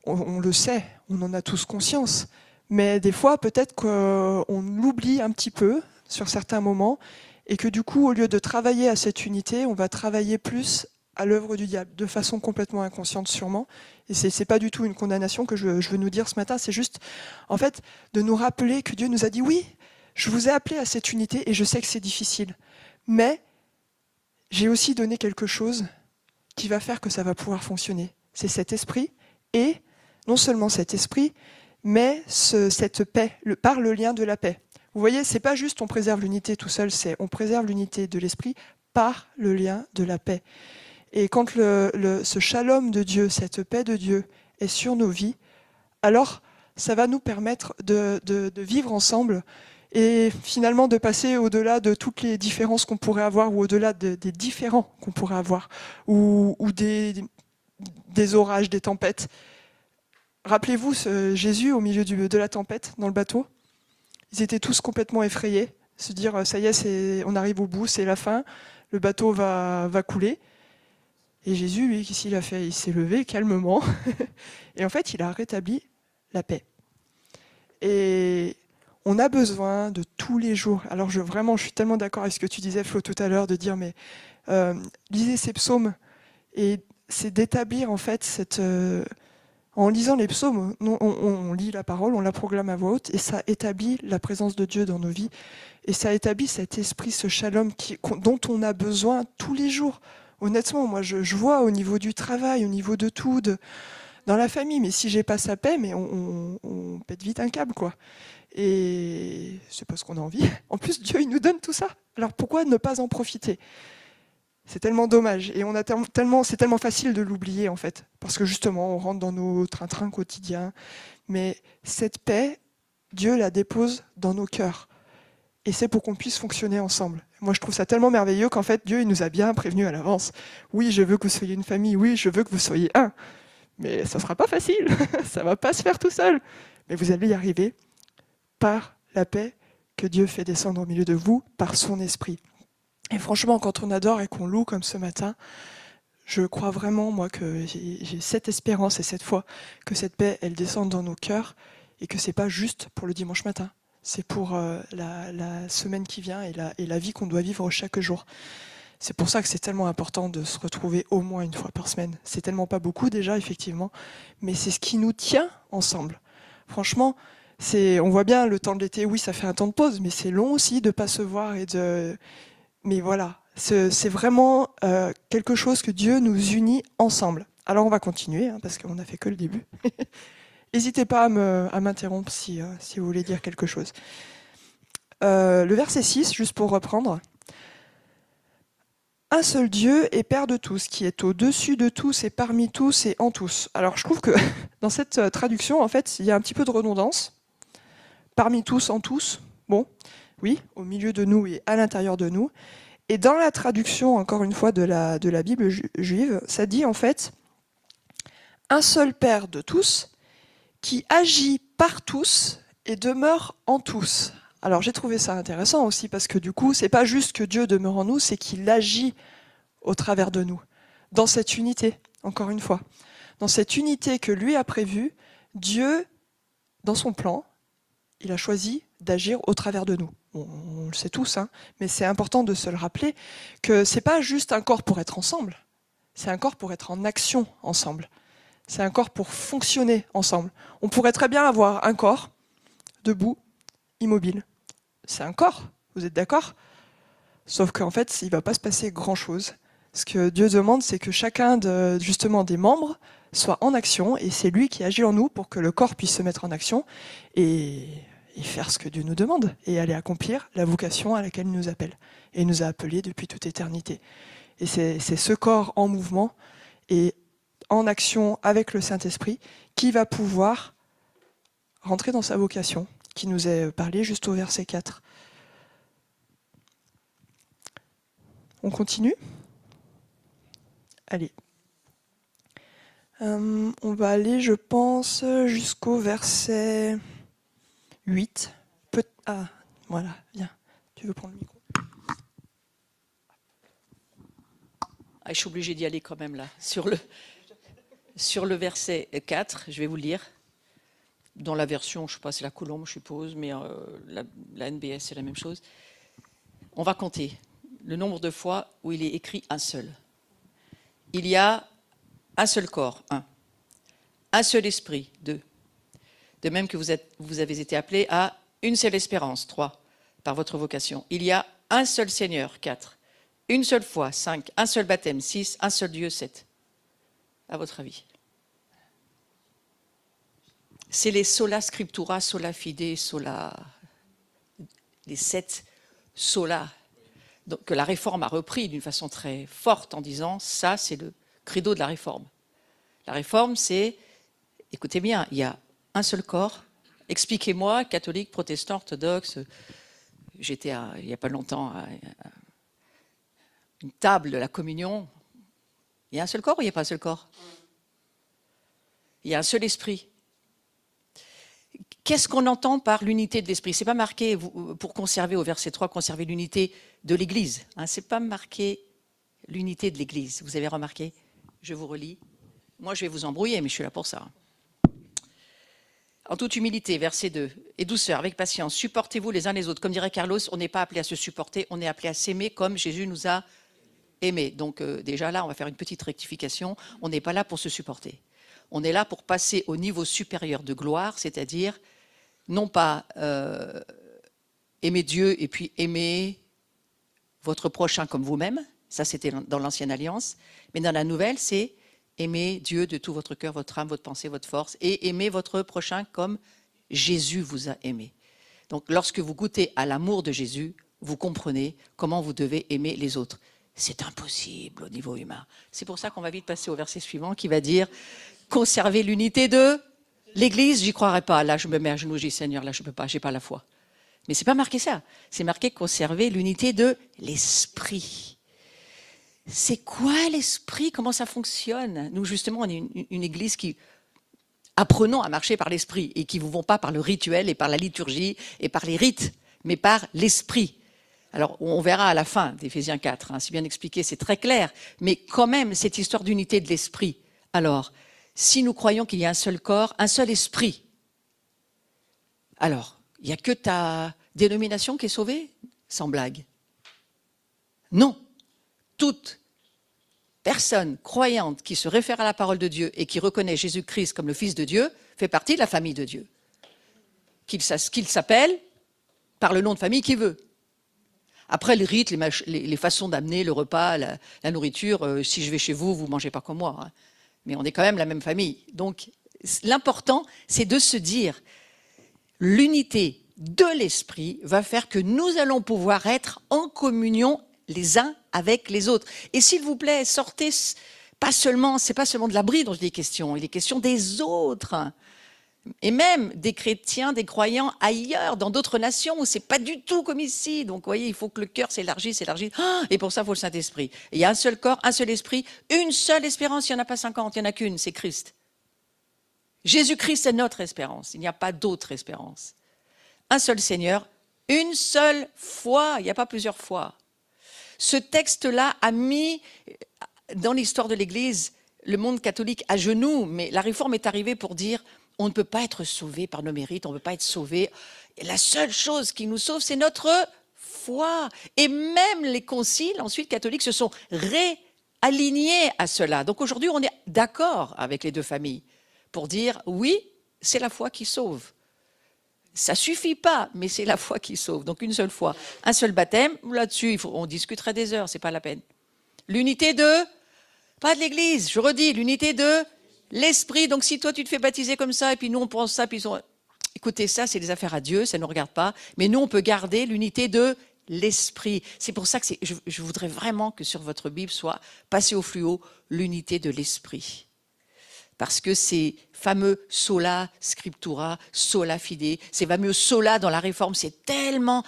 on le sait, on en a tous conscience, mais des fois peut-être qu'on l'oublie un petit peu sur certains moments et que du coup, au lieu de travailler à cette unité, on va travailler plus à l'œuvre du diable, de façon complètement inconsciente sûrement. Et c'est pas du tout une condamnation que je veux nous dire ce matin, c'est juste en fait de nous rappeler que Dieu nous a dit oui, je vous ai appelé à cette unité et je sais que c'est difficile, mais j'ai aussi donné quelque chose qui va faire que ça va pouvoir fonctionner. C'est cet esprit, et non seulement cet esprit, mais cette paix, par le lien de la paix. Vous voyez, c'est pas juste on préserve l'unité tout seul, c'est on préserve l'unité de l'esprit par le lien de la paix. Et quand ce shalom de Dieu, cette paix de Dieu est sur nos vies, alors ça va nous permettre de vivre ensemble et finalement de passer au-delà de toutes les différences qu'on pourrait avoir ou au-delà des différends qu'on pourrait avoir ou des orages, des tempêtes. Rappelez-vous Jésus au milieu de la tempête dans le bateau. Ils étaient tous complètement effrayés, se dire ça y est, on arrive au bout, c'est la fin, le bateau va couler. Et Jésus, lui, qu'est-ce qu'il a fait? Il s'est levé calmement et en fait, il a rétabli la paix. Et on a besoin de tous les jours. Alors je suis tellement d'accord avec ce que tu disais, Flo, tout à l'heure, de dire mais lisez ces psaumes et c'est d'établir en fait en lisant les psaumes, on lit la parole, on la proclame à voix haute et ça établit la présence de Dieu dans nos vies et ça établit cet esprit, ce shalom dont on a besoin tous les jours. Honnêtement, moi je vois au niveau du travail, au niveau de tout, dans la famille, mais si j'ai pas sa paix, mais on pète vite un câble, quoi. Et c'est pas ce qu'on a envie. En plus, Dieu, il nous donne tout ça. Alors pourquoi ne pas en profiter? C'est tellement dommage. Et c'est tellement facile de l'oublier, en fait. Parce que justement, on rentre dans nos train-train quotidiens. Mais cette paix, Dieu la dépose dans nos cœurs. Et c'est pour qu'on puisse fonctionner ensemble. Moi, je trouve ça tellement merveilleux qu'en fait, Dieu, il nous a bien prévenus à l'avance. Oui, je veux que vous soyez une famille. Oui, je veux que vous soyez un. Mais ça ne sera pas facile. Ça ne va pas se faire tout seul. Mais vous allez y arriver par la paix que Dieu fait descendre au milieu de vous, par son esprit. Et franchement, quand on adore et qu'on loue comme ce matin, je crois vraiment, moi, que j'ai cette espérance et cette foi que cette paix, elle descende dans nos cœurs et que ce n'est pas juste pour le dimanche matin. C'est pour la semaine qui vient et la vie qu'on doit vivre chaque jour. C'est pour ça que c'est tellement important de se retrouver au moins une fois par semaine. C'est tellement pas beaucoup déjà, effectivement, mais c'est ce qui nous tient ensemble. Franchement, on voit bien le temps de l'été, oui, ça fait un temps de pause, mais c'est long aussi de ne pas se voir mais voilà, c'est vraiment quelque chose que Dieu nous unit ensemble. Alors on va continuer, parce qu'on n'a fait que le début. N'hésitez pas à m'interrompre si vous voulez dire quelque chose. Le verset 6, juste pour reprendre. Un seul Dieu est Père de tous, qui est au-dessus de tous et parmi tous et en tous. Alors je trouve que dans cette traduction, en fait, il y a un petit peu de redondance. Parmi tous, en tous. Bon, oui, au milieu de nous et à l'intérieur de nous. Et dans la traduction, encore une fois, de la Bible juive, ça dit en fait un seul Père de tous qui agit par tous et demeure en tous. Alors j'ai trouvé ça intéressant aussi parce que du coup, c'est pas juste que Dieu demeure en nous, c'est qu'il agit au travers de nous, dans cette unité, encore une fois. Dans cette unité que lui a prévue, Dieu, dans son plan, il a choisi d'agir au travers de nous. Bon, on le sait tous, hein, mais c'est important de se le rappeler que c'est pas juste un corps pour être ensemble, c'est un corps pour être en action ensemble. C'est un corps pour fonctionner ensemble. On pourrait très bien avoir un corps debout, immobile. C'est un corps, vous êtes d'accord? Sauf qu'en fait, il ne va pas se passer grand-chose. Ce que Dieu demande, c'est que chacun justement des membres soit en action, et c'est lui qui agit en nous pour que le corps puisse se mettre en action et faire ce que Dieu nous demande, et aller accomplir la vocation à laquelle il nous appelle. Et il nous a appelés depuis toute éternité. Et c'est ce corps en mouvement et en action avec le Saint-Esprit qui va pouvoir rentrer dans sa vocation, qui nous est parlé juste au verset 4. On continue ? Allez. On va aller, je pense, jusqu'au verset 8. Ah, voilà, viens. Tu veux prendre le micro ? Ah, je suis obligée d'y aller quand même là. Sur le verset 4, je vais vous le lire. Dans la version, je ne sais pas, c'est la Colombe, je suppose, mais la NBS, c'est la même chose. On va compter le nombre de fois où il est écrit un seul. Il y a un seul corps, 1. Un seul esprit, 2. De même que vous avez été appelés à une seule espérance, 3, par votre vocation. Il y a un seul Seigneur, 4. Une seule foi, 5. Un seul baptême, 6. Un seul Dieu, 7. À votre avis? C'est les sola scriptura, sola fide, sola... les 7 sola que la Réforme a repris d'une façon très forte en disant ça, c'est le credo de la Réforme. La Réforme, c'est, écoutez bien, il y a un seul corps. Expliquez-moi, catholique, protestant, orthodoxe, j'étais il n'y a pas longtemps à une table de la communion. Il y a un seul corps ou il n'y a pas un seul corps? Il y a un seul esprit. Qu'est-ce qu'on entend par l'unité de l'esprit? Ce n'est pas marqué, pour conserver au verset 3, conserver l'unité de l'Église. Hein, ce n'est pas marqué l'unité de l'Église. Vous avez remarqué? Je vous relis. Moi, je vais vous embrouiller, mais je suis là pour ça. En toute humilité, verset 2, et douceur, avec patience, supportez-vous les uns les autres. Comme dirait Carlos, on n'est pas appelé à se supporter, on est appelé à s'aimer comme Jésus nous a aimés. Donc déjà là, on va faire une petite rectification. On n'est pas là pour se supporter. On est là pour passer au niveau supérieur de gloire, c'est-à-dire non pas aimer Dieu et puis aimer votre prochain comme vous-même, ça c'était dans l'ancienne alliance, mais dans la nouvelle, c'est aimer Dieu de tout votre cœur, votre âme, votre pensée, votre force, et aimer votre prochain comme Jésus vous a aimé. Donc lorsque vous goûtez à l'amour de Jésus, vous comprenez comment vous devez aimer les autres. C'est impossible au niveau humain. C'est pour ça qu'on va vite passer au verset suivant qui va dire « Conserver l'unité de l'Église ». J'y croirais pas. Là, je me mets à genoux, je dis « Seigneur, là, je ne peux pas, je n'ai pas la foi ». Mais ce n'est pas marqué ça. C'est marqué « Conserver l'unité de l'Esprit ». C'est quoi l'Esprit? Comment ça fonctionne? Nous, justement, on est une Église qui apprenons à marcher par l'Esprit et qui ne vont pas par le rituel et par la liturgie et par les rites, mais par l'Esprit. Alors, on verra à la fin d'Éphésiens 4, hein, c'est bien expliqué, c'est très clair, mais quand même, cette histoire d'unité de l'esprit. Alors, si nous croyons qu'il y a un seul corps, un seul esprit, alors, il n'y a que ta dénomination qui est sauvée? Sans blague. Non. Toute personne croyante qui se réfère à la parole de Dieu et qui reconnaît Jésus-Christ comme le Fils de Dieu fait partie de la famille de Dieu. Qu'il s'appelle par le nom de famille qu'il veut. Après, les rites, les façons d'amener le repas, la nourriture, si je vais chez vous, vous ne mangez pas comme moi. Hein. Mais on est quand même la même famille. Donc, l'important, c'est de se dire, l'unité de l'esprit va faire que nous allons pouvoir être en communion les uns avec les autres. Et s'il vous plaît, sortez, c'est pas seulement de l'abri dont il est question, il est question des autres. Et même des chrétiens, des croyants ailleurs, dans d'autres nations où c'est pas du tout comme ici. Donc, vous voyez, il faut que le cœur s'élargisse. Et pour ça, il faut le Saint-Esprit. Et il y a un seul corps, un seul esprit, une seule espérance. Il n'y en a pas 50, il n'y en a qu'une, c'est Christ. Jésus-Christ est notre espérance. Il n'y a pas d'autre espérance. Un seul Seigneur, une seule foi. Il n'y a pas plusieurs fois. Ce texte-là a mis dans l'histoire de l'Église le monde catholique à genoux. Mais la Réforme est arrivée pour dire on ne peut pas être sauvé par nos mérites, on ne peut pas être sauvé. Et la seule chose qui nous sauve, c'est notre foi. Et même les conciles, ensuite catholiques, se sont réalignés à cela. Donc aujourd'hui, on est d'accord avec les deux familles pour dire oui, c'est la foi qui sauve. Ça suffit pas, mais c'est la foi qui sauve. Donc une seule foi, un seul baptême. Là-dessus, on discuterait des heures, c'est pas la peine. L'unité pas de l'Église, je redis, l'unité de l'Esprit. Donc si toi tu te fais baptiser comme ça, et puis nous on pense ça, puis écoutez, ça c'est des affaires à Dieu, ça ne nous regarde pas. Mais nous on peut garder l'unité de l'Esprit. C'est pour ça que je voudrais vraiment que sur votre Bible soit passé au fluo l'unité de l'Esprit. Parce que ces fameux sola scriptura, sola fide, ces fameux sola dans la Réforme, c'est tellement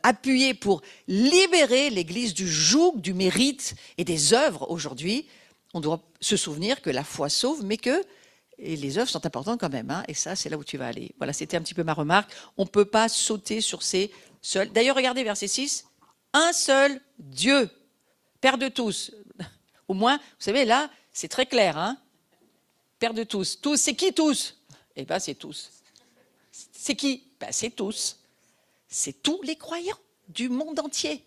appuyé pour libérer l'Église du joug, du mérite et des œuvres aujourd'hui. On doit se souvenir que la foi sauve, mais que les œuvres sont importantes quand même. Hein, et ça, c'est là où tu vas aller. Voilà, c'était un petit peu ma remarque. On ne peut pas sauter sur ces seuls. D'ailleurs, regardez verset 6. Un seul Dieu, Père de tous. Au moins, vous savez, là, c'est très clair. Hein, Père de tous. Tous, c'est qui tous? Eh bien, c'est tous. C'est qui? Ben, c'est tous. C'est tous les croyants du monde entier.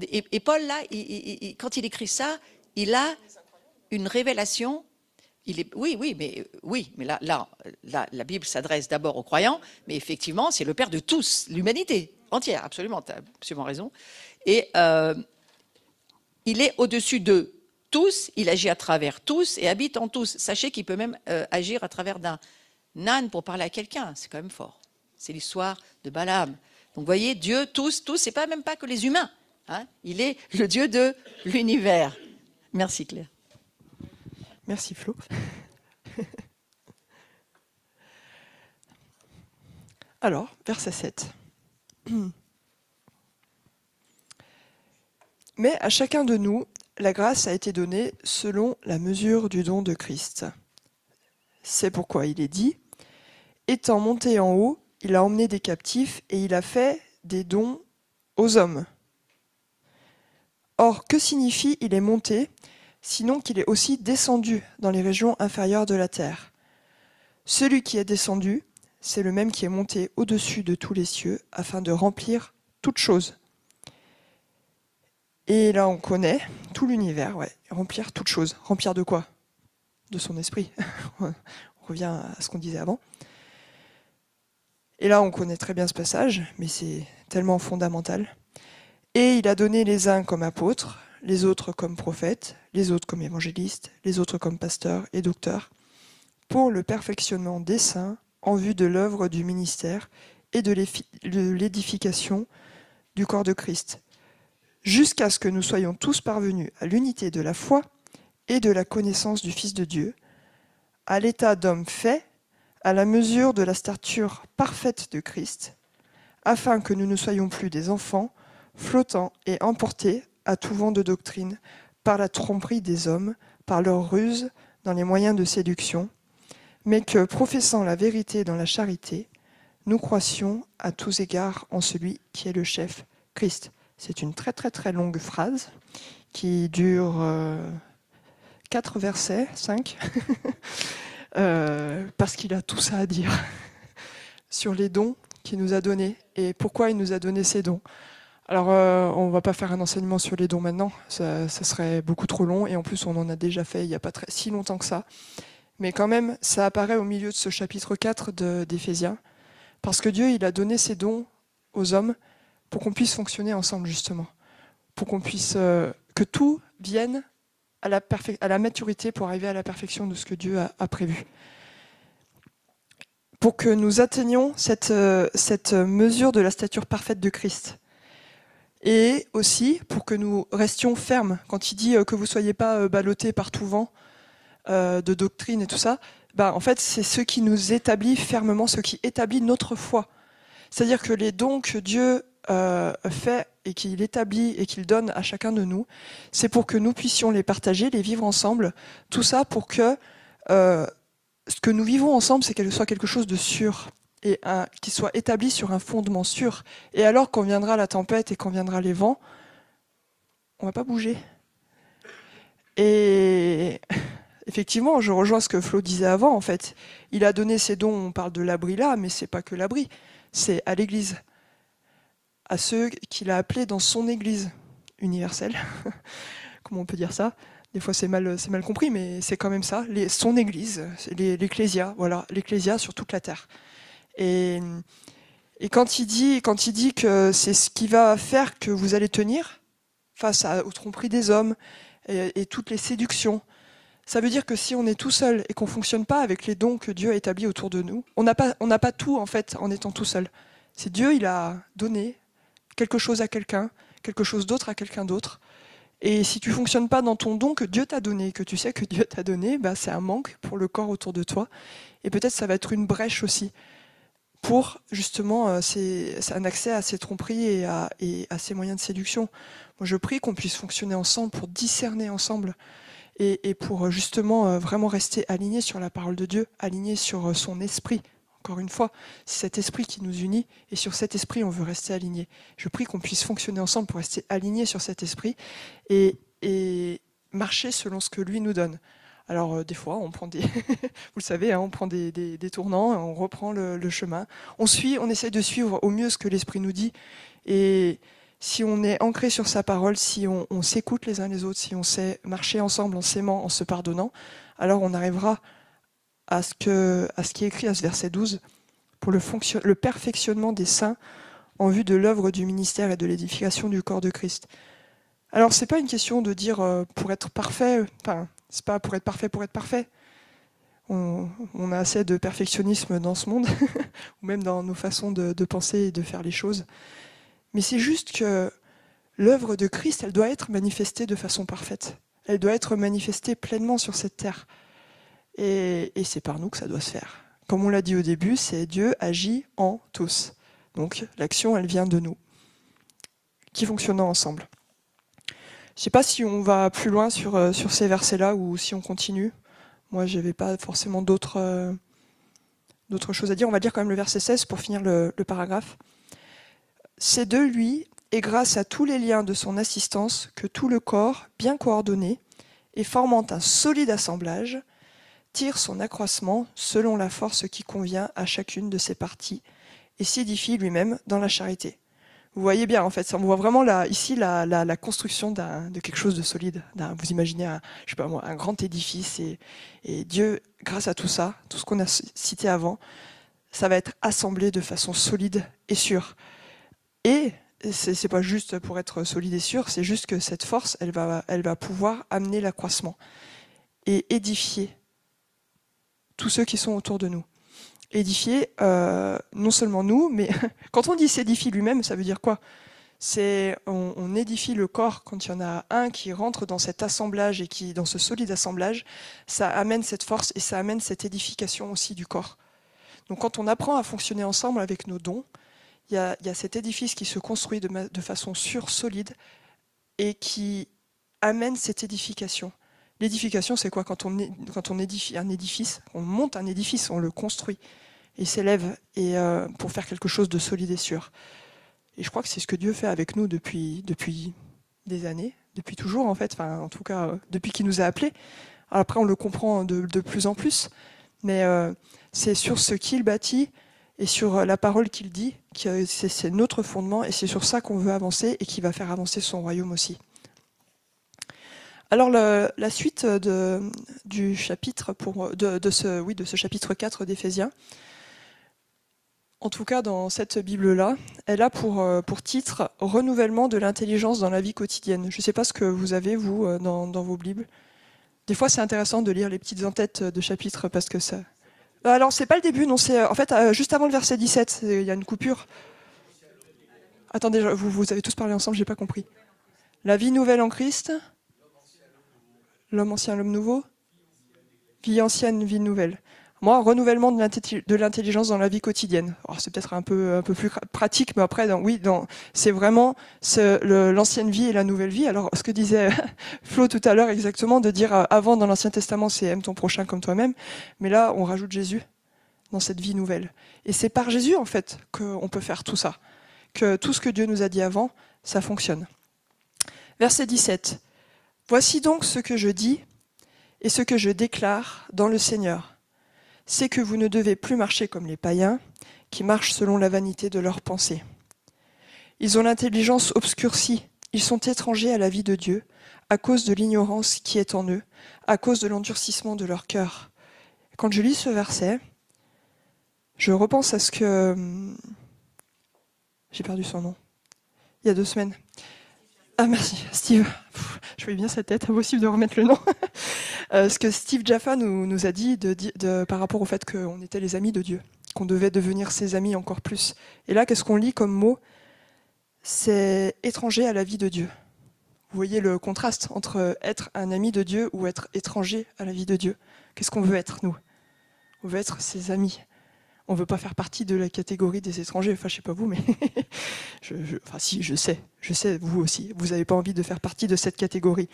Et Paul, là, quand il écrit ça, il a une révélation. Oui, mais là, la Bible s'adresse d'abord aux croyants, mais effectivement, c'est le Père de tous, l'humanité entière, absolument, tu as absolument raison. Et il est au-dessus de tous, il agit à travers tous et habite en tous. Sachez qu'il peut même agir à travers d'un âne pour parler à quelqu'un, c'est quand même fort. C'est l'histoire de Balaam. Donc vous voyez, Dieu, tous, c'est pas même pas que les humains. Hein, il est le Dieu de l'univers. Merci Claire. Merci Flo. Alors, verset 7. Mais à chacun de nous, la grâce a été donnée selon la mesure du don de Christ. C'est pourquoi il est dit, étant monté en haut, il a emmené des captifs et il a fait des dons aux hommes. Or, que signifie il est monté, sinon qu'il est aussi descendu dans les régions inférieures de la terre? Celui qui est descendu, c'est le même qui est monté au-dessus de tous les cieux, afin de remplir toutes choses. Et là, on connaît tout l'univers, ouais, remplir toutes choses. Remplir de quoi? De son esprit. On revient à ce qu'on disait avant. Et là, on connaît très bien ce passage, mais c'est tellement fondamental. Et il a donné les uns comme apôtres, les autres comme prophètes, les autres comme évangélistes, les autres comme pasteurs et docteurs, pour le perfectionnement des saints en vue de l'œuvre du ministère et de l'édification du corps de Christ, jusqu'à ce que nous soyons tous parvenus à l'unité de la foi et de la connaissance du Fils de Dieu, à l'état d'homme fait, à la mesure de la stature parfaite de Christ, afin que nous ne soyons plus des enfants, flottants et emportés à tout vent de doctrine, par la tromperie des hommes, par leur ruse dans les moyens de séduction, mais que, professant la vérité dans la charité, nous croissions à tous égards en celui qui est le chef, Christ. C'est une très très très longue phrase qui dure 4 versets, 5, parce qu'il a tout ça à dire sur les dons qu'il nous a donnés et pourquoi il nous a donné ces dons. Alors, on ne va pas faire un enseignement sur les dons maintenant, ça serait beaucoup trop long, et en plus on en a déjà fait il n'y a pas si longtemps que ça. Mais quand même, ça apparaît au milieu de ce chapitre 4 d'Éphésiens, parce que Dieu, il a donné ses dons aux hommes pour qu'on puisse fonctionner ensemble, justement, pour qu'on puisse, que tout vienne à la maturité pour arriver à la perfection de ce que Dieu a prévu. Pour que nous atteignions cette mesure de la stature parfaite de Christ. Et aussi pour que nous restions fermes. Quand il dit que vous ne soyez pas ballottés par tout vent de doctrine et tout ça, en fait, c'est ce qui nous établit fermement, ce qui établit notre foi. C'est-à-dire que les dons que Dieu fait et qu'il établit et qu'il donne à chacun de nous, c'est pour que nous puissions les partager, les vivre ensemble. Tout ça pour que ce que nous vivons ensemble, c'est qu'elle soit quelque chose de sûr et qui soit établi sur un fondement sûr. Et alors, quand viendra la tempête et quand viendra les vents, on va pas bouger. Et effectivement, je rejoins ce que Flo disait avant. En fait, il a donné ses dons. On parle de l'abri là, mais c'est pas que l'abri. C'est à l'Église, à ceux qu'il a appelés dans son Église universelle. Comment on peut dire ça? Des fois, c'est mal compris, mais c'est quand même ça. Son Église, l'Ecclésia, voilà, l'Ecclésia sur toute la terre. Et quand il dit que c'est ce qui va faire que vous allez tenir face aux tromperies des hommes et toutes les séductions, ça veut dire que si on est tout seul et qu'on fonctionne pas avec les dons que Dieu a établis autour de nous, on n'a pas tout en fait en étant tout seul. C'est Dieu, il a donné quelque chose à quelqu'un, quelque chose d'autre à quelqu'un d'autre. Et si tu fonctionnes pas dans ton don que Dieu t'a donné, que tu sais que Dieu t'a donné, c'est un manque pour le corps autour de toi. Et peut-être ça va être une brèche aussi pour justement c'est un accès à ces tromperies et à ces moyens de séduction. Moi, je prie qu'on puisse fonctionner ensemble pour discerner ensemble et pour justement vraiment rester alignés sur la parole de Dieu, alignés sur son esprit. Encore une fois, c'est cet esprit qui nous unit et sur cet esprit, on veut rester alignés. Je prie qu'on puisse fonctionner ensemble pour rester alignés sur cet esprit et marcher selon ce que lui nous donne. Alors des fois, on prend vous le savez, on prend des tournants, on reprend le chemin. On essaie de suivre au mieux ce que l'esprit nous dit. Et si on est ancré sur sa parole, si on s'écoute les uns les autres, si on sait marcher ensemble en s'aimant, en se pardonnant, alors on arrivera à ce qui est écrit à ce verset 12, pour le perfectionnement des saints en vue de l'œuvre du ministère et de l'édification du corps de Christ. Alors c'est pas une question de dire pour être parfait, c'est pas pour être parfait. On a assez de perfectionnisme dans ce monde, ou même dans nos façons de penser et de faire les choses. Mais c'est juste que l'œuvre de Christ, elle doit être manifestée de façon parfaite. Elle doit être manifestée pleinement sur cette terre. Et c'est par nous que ça doit se faire. Comme on l'a dit au début, c'est Dieu agit en tous. Donc l'action, elle vient de nous, qui fonctionnons ensemble. Je ne sais pas si on va plus loin sur ces versets-là ou si on continue. Moi, je n'avais pas forcément d'autres choses à dire. On va dire quand même le verset 16 pour finir le paragraphe. C'est de lui, et grâce à tous les liens de son assistance, que tout le corps, bien coordonné, et formant un solide assemblage, tire son accroissement selon la force qui convient à chacune de ses parties, et s'édifie lui-même dans la charité. Vous voyez bien, en fait, on voit vraiment ici la construction de quelque chose de solide. Vous imaginez un grand édifice et Dieu, grâce à tout ça, tout ce qu'on a cité avant, ça va être assemblé de façon solide et sûre. Et c'est pas juste pour être solide et sûr, c'est juste que cette force, elle va pouvoir amener l'accroissement et édifier tous ceux qui sont autour de nous. Édifier non seulement nous, mais quand on dit s'édifie lui-même, ça veut dire quoi? On édifie le corps quand il y en a un qui rentre dans cet assemblage et qui, dans ce solide assemblage, ça amène cette force et ça amène cette édification aussi du corps. Donc quand on apprend à fonctionner ensemble avec nos dons, il y a cet édifice qui se construit de façon sûre, solide, et qui amène cette édification. L'édification, c'est quoi? Quand on édifie un édifice, on monte un édifice, on le construit, et s'élève pour faire quelque chose de solide et sûr. Et je crois que c'est ce que Dieu fait avec nous depuis des années, depuis toujours en fait, en tout cas depuis qu'il nous a appelés. Alors après, on le comprend de plus en plus, mais c'est sur ce qu'il bâtit et sur la parole qu'il dit, que c'est notre fondement, et c'est sur ça qu'on veut avancer et qui va faire avancer son royaume aussi. Alors la suite du chapitre de ce chapitre 4 d'Éphésiens, en tout cas dans cette Bible-là, elle a pour titre « Renouvellement de l'intelligence dans la vie quotidienne ». Je ne sais pas ce que vous avez, vous, dans vos Bibles. Des fois, c'est intéressant de lire les petites en-têtes de chapitres parce que ça... Alors, c'est pas le début, non, c'est en fait juste avant le verset 17, il y a une coupure. Attendez, vous avez tous parlé ensemble, j'ai pas compris. La vie nouvelle en Christ, l'homme ancien, l'homme nouveau, vie ancienne, vie nouvelle. Moi, renouvellement de l'intelligence dans la vie quotidienne. Alors, c'est peut-être un peu plus pratique, mais après, c'est vraiment l'ancienne vie et la nouvelle vie. Alors, ce que disait Flo tout à l'heure, exactement, de dire avant, dans l'Ancien Testament, c'est aime ton prochain comme toi-même. Mais là, on rajoute Jésus dans cette vie nouvelle. Et c'est par Jésus, en fait, qu'on peut faire tout ça. Que tout ce que Dieu nous a dit avant, ça fonctionne. Verset 17. Voici donc ce que je dis et ce que je déclare dans le Seigneur. C'est que vous ne devez plus marcher comme les païens, qui marchent selon la vanité de leurs pensées. Ils ont l'intelligence obscurcie, ils sont étrangers à la vie de Dieu, à cause de l'ignorance qui est en eux, à cause de l'endurcissement de leur cœur. Quand je lis ce verset, je repense à ce que... J'ai perdu son nom. Il y a 2 semaines. Ah merci, Steve. Je voyais bien sa tête, impossible de remettre le nom. Ce que Steve Jaffa nous a dit par rapport au fait qu'on était les amis de Dieu, qu'on devait devenir ses amis encore plus. Et là, qu'est-ce qu'on lit comme mot? C'est étranger à la vie de Dieu. Vous voyez le contraste entre être un ami de Dieu ou être étranger à la vie de Dieu. Qu'est-ce qu'on veut être, nous? On veut être ses amis. On ne veut pas faire partie de la catégorie des étrangers. Enfin, je ne sais pas vous, mais je sais, vous aussi. Vous n'avez pas envie de faire partie de cette catégorie.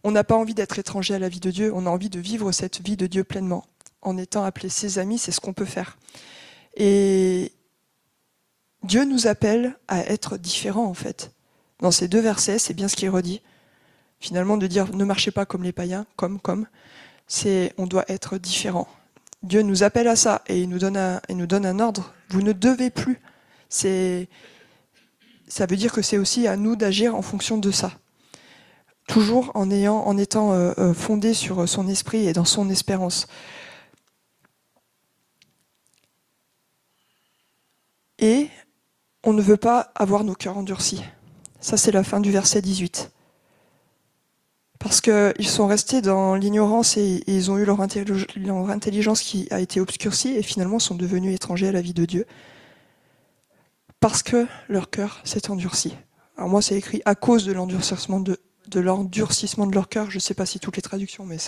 On n'a pas envie d'être étranger à la vie de Dieu. On a envie de vivre cette vie de Dieu pleinement. En étant appelé ses amis, c'est ce qu'on peut faire. Et Dieu nous appelle à être différents, en fait. Dans ces 2 versets, c'est bien ce qui est redit. Finalement, de dire ne marchez pas comme les païens, c'est on doit être différent. Dieu nous appelle à ça et il nous donne un ordre. Vous ne devez plus. Ça veut dire que c'est aussi à nous d'agir en fonction de ça. Toujours en étant fondé sur son esprit et dans son espérance. Et on ne veut pas avoir nos cœurs endurcis. Ça, c'est la fin du verset 18. Parce qu'ils sont restés dans l'ignorance et ils ont eu leur intelligence qui a été obscurcie et finalement sont devenus étrangers à la vie de Dieu. Parce que leur cœur s'est endurci. Alors moi, c'est écrit à cause de l'endurcissement de leur cœur. Je ne sais pas si toutes les traductions, mais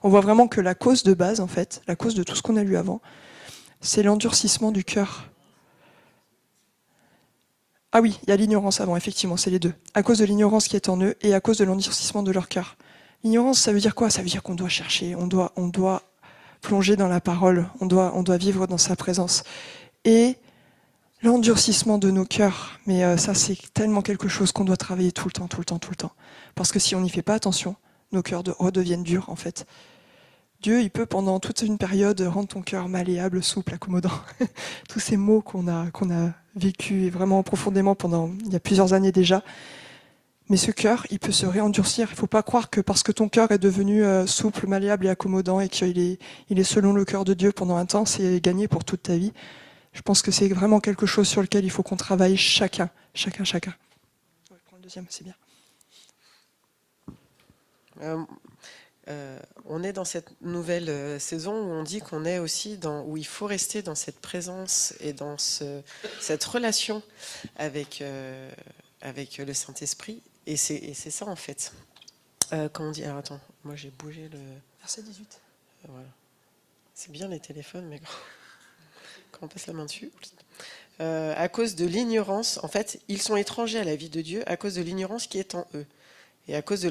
on voit vraiment que la cause de base, en fait, la cause de tout ce qu'on a lu avant, c'est l'endurcissement du cœur. Ah oui, il y a l'ignorance avant, effectivement, c'est les 2. À cause de l'ignorance qui est en eux et à cause de l'endurcissement de leur cœur. L'ignorance, ça veut dire quoi? Ça veut dire qu'on doit chercher, on doit plonger dans la parole, on doit vivre dans sa présence. Et l'endurcissement de nos cœurs, mais ça c'est tellement quelque chose qu'on doit travailler tout le temps. Parce que si on n'y fait pas attention, nos cœurs redeviennent durs en fait. Dieu, il peut pendant toute une période rendre ton cœur malléable, souple, accommodant. Tous ces mots qu'on a vécu vraiment profondément il y a plusieurs années déjà. Mais ce cœur, il peut se réendurcir. Il ne faut pas croire que parce que ton cœur est devenu souple, malléable et accommodant et qu'il est selon le cœur de Dieu pendant un temps, c'est gagné pour toute ta vie. Je pense que c'est vraiment quelque chose sur lequel il faut qu'on travaille chacun. On va prendre le deuxième, c'est bien. On est dans cette nouvelle saison où on dit qu'on est aussi où il faut rester dans cette présence et dans cette relation avec le Saint-Esprit. Et c'est ça en fait. Quand on dit, alors attends, moi j'ai bougé le... Verset 18. Voilà. C'est bien les téléphones, mais quand on passe la main dessus... à cause de l'ignorance, en fait, ils sont étrangers à la vie de Dieu à cause de l'ignorance qui est en eux. Et à cause de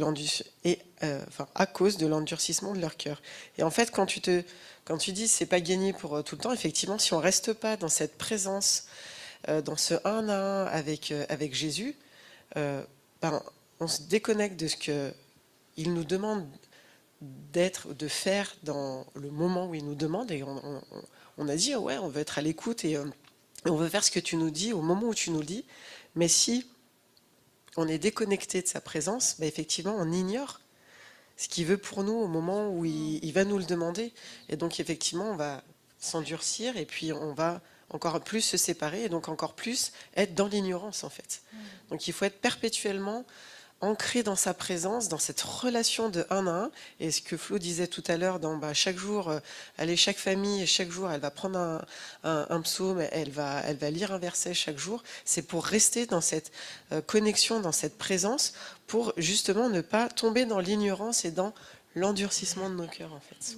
l'endurcissement de leur cœur. Et en fait, quand tu dis c'est pas gagné pour tout le temps, effectivement, si on reste pas dans cette présence, dans ce 1 à 1 avec Jésus, on se déconnecte de ce qu'il nous demande de faire dans le moment où il nous demande. Et on a dit ouais, on veut être à l'écoute et on veut faire ce que tu nous dis au moment où tu nous le dis. Mais si on est déconnecté de sa présence, effectivement, on ignore ce qu'il veut pour nous au moment où il va nous le demander. Et donc, effectivement, on va s'endurcir et puis on va encore plus se séparer et donc encore plus être dans l'ignorance, en fait. Donc, il faut être perpétuellement ancré dans sa présence, dans cette relation de 1 à 1. Et ce que Flo disait tout à l'heure, chaque jour, chaque famille, chaque jour, elle va prendre un psaume, elle va lire un verset chaque jour. C'est pour rester dans cette connexion, dans cette présence, pour justement ne pas tomber dans l'ignorance et dans l'endurcissement de nos cœurs, en fait.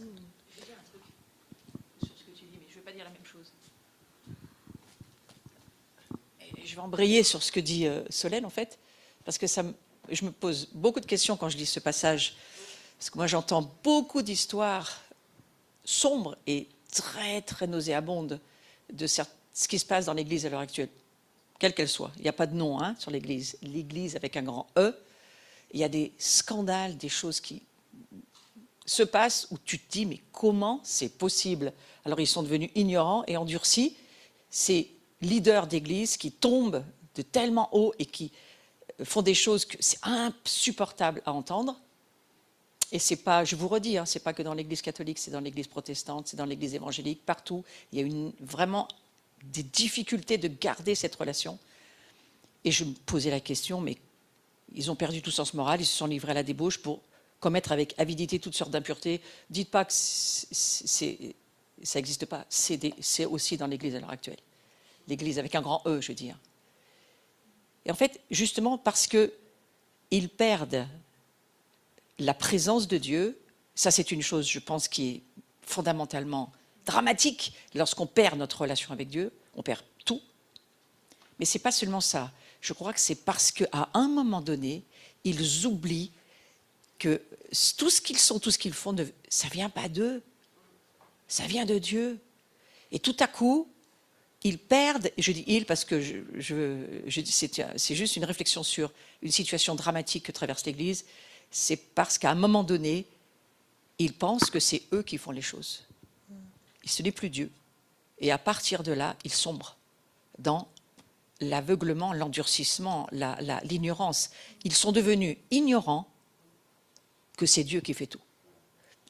Je vais embrayer sur ce que dit Solène, en fait, parce que je me pose beaucoup de questions quand je lis ce passage. Parce que moi, j'entends beaucoup d'histoires sombres et très, très nauséabondes de ce qui se passe dans l'Église à l'heure actuelle, quelle qu'elle soit. Il n'y a pas de nom sur l'Église. L'Église avec un grand E. Il y a des scandales, des choses qui se passent où tu te dis, mais comment c'est possible? Alors, ils sont devenus ignorants et endurcis. Ces leaders d'Église qui tombent de tellement haut et qui font des choses que c'est insupportable à entendre. Et c'est pas, je vous redis, c'est pas que dans l'Église catholique, c'est dans l'Église protestante, c'est dans l'Église évangélique, partout. Il y a vraiment des difficultés de garder cette relation. Et je me posais la question, mais ils ont perdu tout sens moral, ils se sont livrés à la débauche pour commettre avec avidité toutes sortes d'impuretés. Dites pas que ça n'existe pas, c'est aussi dans l'Église à l'heure actuelle. L'Église avec un grand E, je veux dire. Et en fait, justement parce qu'ils perdent la présence de Dieu, ça c'est une chose, je pense, qui est fondamentalement dramatique. Lorsqu'on perd notre relation avec Dieu, on perd tout. Mais ce n'est pas seulement ça. Je crois que c'est parce qu'à un moment donné, ils oublient que tout ce qu'ils sont, tout ce qu'ils font, ça ne vient pas d'eux. Ça vient de Dieu. Et tout à coup, ils perdent, et je dis ils parce que c'est juste une réflexion sur une situation dramatique que traverse l'Église, c'est parce qu'à un moment donné, ils pensent que c'est eux qui font les choses. Et ce n'est plus Dieu. Et à partir de là, ils sombrent dans l'aveuglement, l'endurcissement, l'ignorance. Ils sont devenus ignorants que c'est Dieu qui fait tout.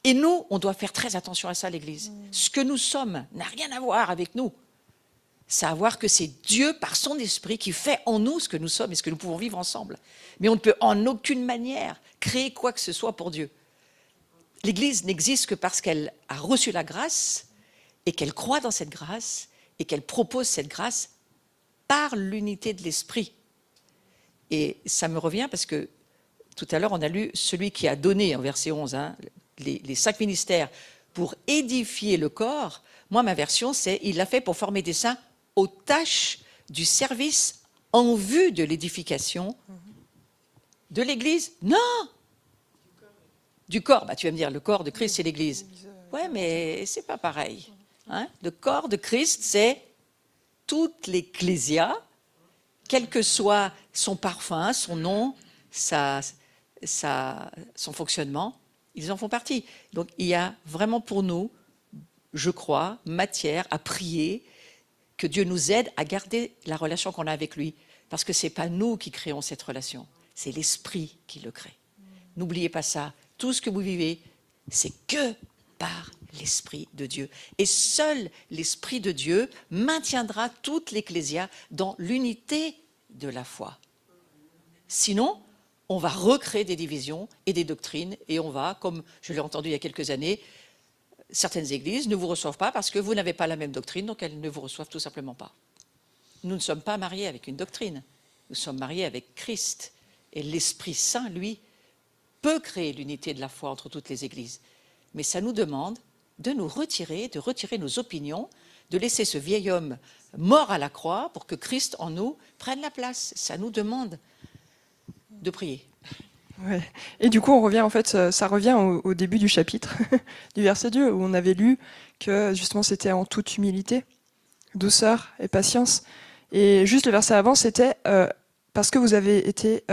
Et nous, on doit faire très attention à ça, l'Église. Ce que nous sommes n'a rien à voir avec nous. C'est à voir que c'est Dieu, par son esprit, qui fait en nous ce que nous sommes et ce que nous pouvons vivre ensemble. Mais on ne peut en aucune manière créer quoi que ce soit pour Dieu. L'Église n'existe que parce qu'elle a reçu la grâce et qu'elle croit dans cette grâce et qu'elle propose cette grâce par l'unité de l'esprit. Et ça me revient parce que tout à l'heure, on a lu celui qui a donné, en verset 11, les 5 ministères pour édifier le corps. Moi, ma version, c'est « il l'a fait pour former des saints aux tâches du service en vue de l'édification de l'Église. » Non! Du corps. Tu vas me dire, le corps de Christ, c'est l'Église. Ouais, mais c'est pas pareil. Le corps de Christ, c'est toute l'Ecclésia, quel que soit son parfum, son nom, son fonctionnement, ils en font partie. Donc, il y a vraiment pour nous, je crois, matière à prier, que Dieu nous aide à garder la relation qu'on a avec lui. Parce que ce n'est pas nous qui créons cette relation, c'est l'Esprit qui le crée. N'oubliez pas ça. Tout ce que vous vivez, c'est que par l'Esprit de Dieu. Et seul l'Esprit de Dieu maintiendra toute l'Ecclésia dans l'unité de la foi. Sinon, on va recréer des divisions et des doctrines et on va, comme je l'ai entendu il y a quelques années, certaines églises ne vous reçoivent pas parce que vous n'avez pas la même doctrine, donc elles ne vous reçoivent tout simplement pas. Nous ne sommes pas mariés avec une doctrine, nous sommes mariés avec Christ. Et l'Esprit Saint, lui, peut créer l'unité de la foi entre toutes les églises. Mais ça nous demande de nous retirer, de retirer nos opinions, de laisser ce vieil homme mort à la croix pour que Christ en nous prenne la place. Ça nous demande de prier. Ouais. Et du coup, on revient, en fait, ça revient au début du chapitre, du verset 2, où on avait lu que justement c'était en toute humilité, douceur et patience. Et juste le verset avant, c'était parce que vous avez été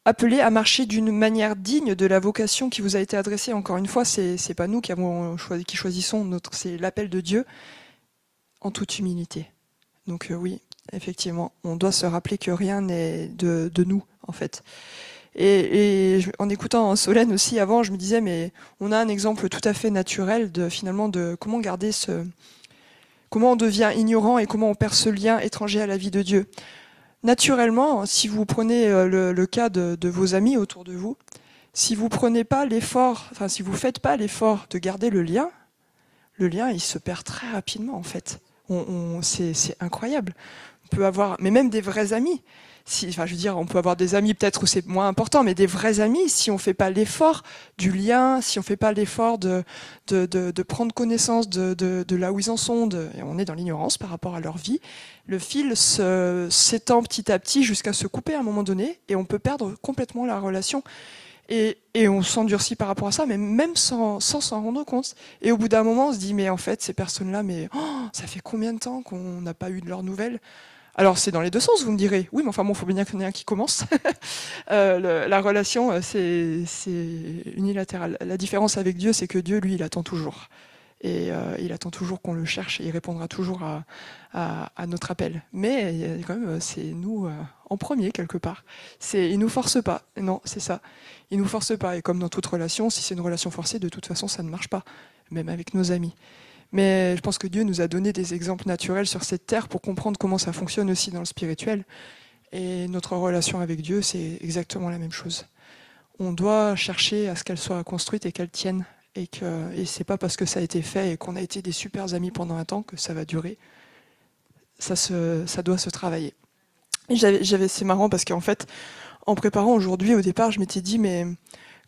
appelés à marcher d'une manière digne de la vocation qui vous a été adressée. Encore une fois, c'est pas nous qui choisissons, c'est l'appel de Dieu en toute humilité. Donc oui, effectivement, on doit se rappeler que rien n'est de nous, en fait. Et en écoutant Solène aussi avant, je me disais, mais on a un exemple tout à fait naturel de comment garder comment on devient ignorant et comment on perd ce lien étranger à la vie de Dieu. Naturellement, si vous prenez le cas de vos amis autour de vous, si vous prenez pas l'effort, si vous faites pas l'effort de garder le lien il se perd très rapidement en fait. C'est incroyable. On peut avoir, mais même des vrais amis. enfin, je veux dire, on peut avoir des amis peut-être où c'est moins important, mais des vrais amis, si on fait pas l'effort du lien, si on fait pas l'effort de prendre connaissance de là où ils en sont, et on est dans l'ignorance par rapport à leur vie, le fil s'étend petit à petit jusqu'à se couper à un moment donné, et on peut perdre complètement la relation. Et on s'endurcit par rapport à ça, mais même sans s'en rendre compte. Et au bout d'un moment, on se dit, mais en fait, ces personnes-là, mais ça fait combien de temps qu'on n'a pas eu de leurs nouvelles? Alors, c'est dans les deux sens, vous me direz. Oui, mais enfin bon, il faut bien qu'il y en ait un qui commence. La relation, c'est unilatéral. La différence avec Dieu, c'est que Dieu, lui, il attend toujours. Et il attend toujours qu'on le cherche et il répondra toujours à notre appel. Mais quand même, c'est nous en premier, quelque part. Il nous force pas. Non, c'est ça. Il nous force pas. Et comme dans toute relation, si c'est une relation forcée, de toute façon, ça ne marche pas. Même avec nos amis. Mais je pense que Dieu nous a donné des exemples naturels sur cette terre pour comprendre comment ça fonctionne aussi dans le spirituel. Et notre relation avec Dieu, c'est exactement la même chose. On doit chercher à ce qu'elle soit construite et qu'elle tienne. Et c'est pas parce que ça a été fait et qu'on a été des super amis pendant un temps que ça va durer. Ça doit se travailler. Et c'est marrant parce qu'en fait, en préparant aujourd'hui, au départ, je m'étais dit, mais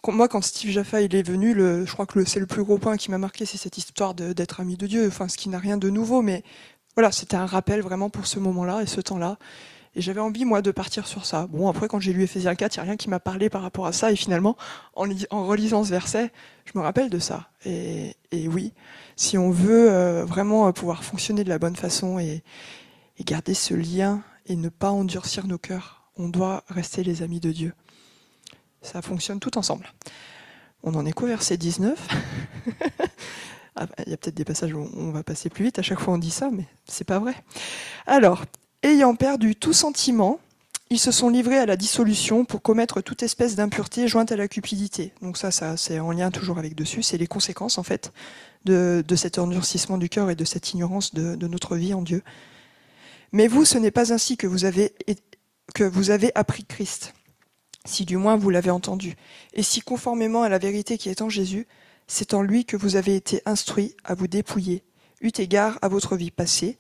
moi, quand Steve Jaffa il est venu, je crois que c'est le plus gros point qui m'a marqué, c'est cette histoire d'être ami de Dieu. Enfin, ce qui n'a rien de nouveau, mais voilà, c'était un rappel vraiment pour ce moment-là et ce temps-là. Et j'avais envie, moi, de partir sur ça. Bon, après, quand j'ai lu Ephésiens 4, il n'y a rien qui m'a parlé par rapport à ça. Et finalement, en relisant ce verset, je me rappelle de ça. Et oui, si on veut vraiment pouvoir fonctionner de la bonne façon et garder ce lien et ne pas endurcir nos cœurs, on doit rester les amis de Dieu. Ça fonctionne tout ensemble. On en est qu'au verset 19. Il y a peut-être des passages où on va passer plus vite. À chaque fois, on dit ça, mais c'est pas vrai. Alors, ayant perdu tout sentiment, ils se sont livrés à la dissolution pour commettre toute espèce d'impureté jointe à la cupidité. Donc ça c'est en lien toujours avec dessus. C'est les conséquences, en fait, de cet endurcissement du cœur et de cette ignorance de notre vie en Dieu. Mais vous, ce n'est pas ainsi que vous avez appris Christ, si du moins vous l'avez entendu. Et si conformément à la vérité qui est en Jésus, c'est en lui que vous avez été instruits à vous dépouiller, eu égard à votre vie passée,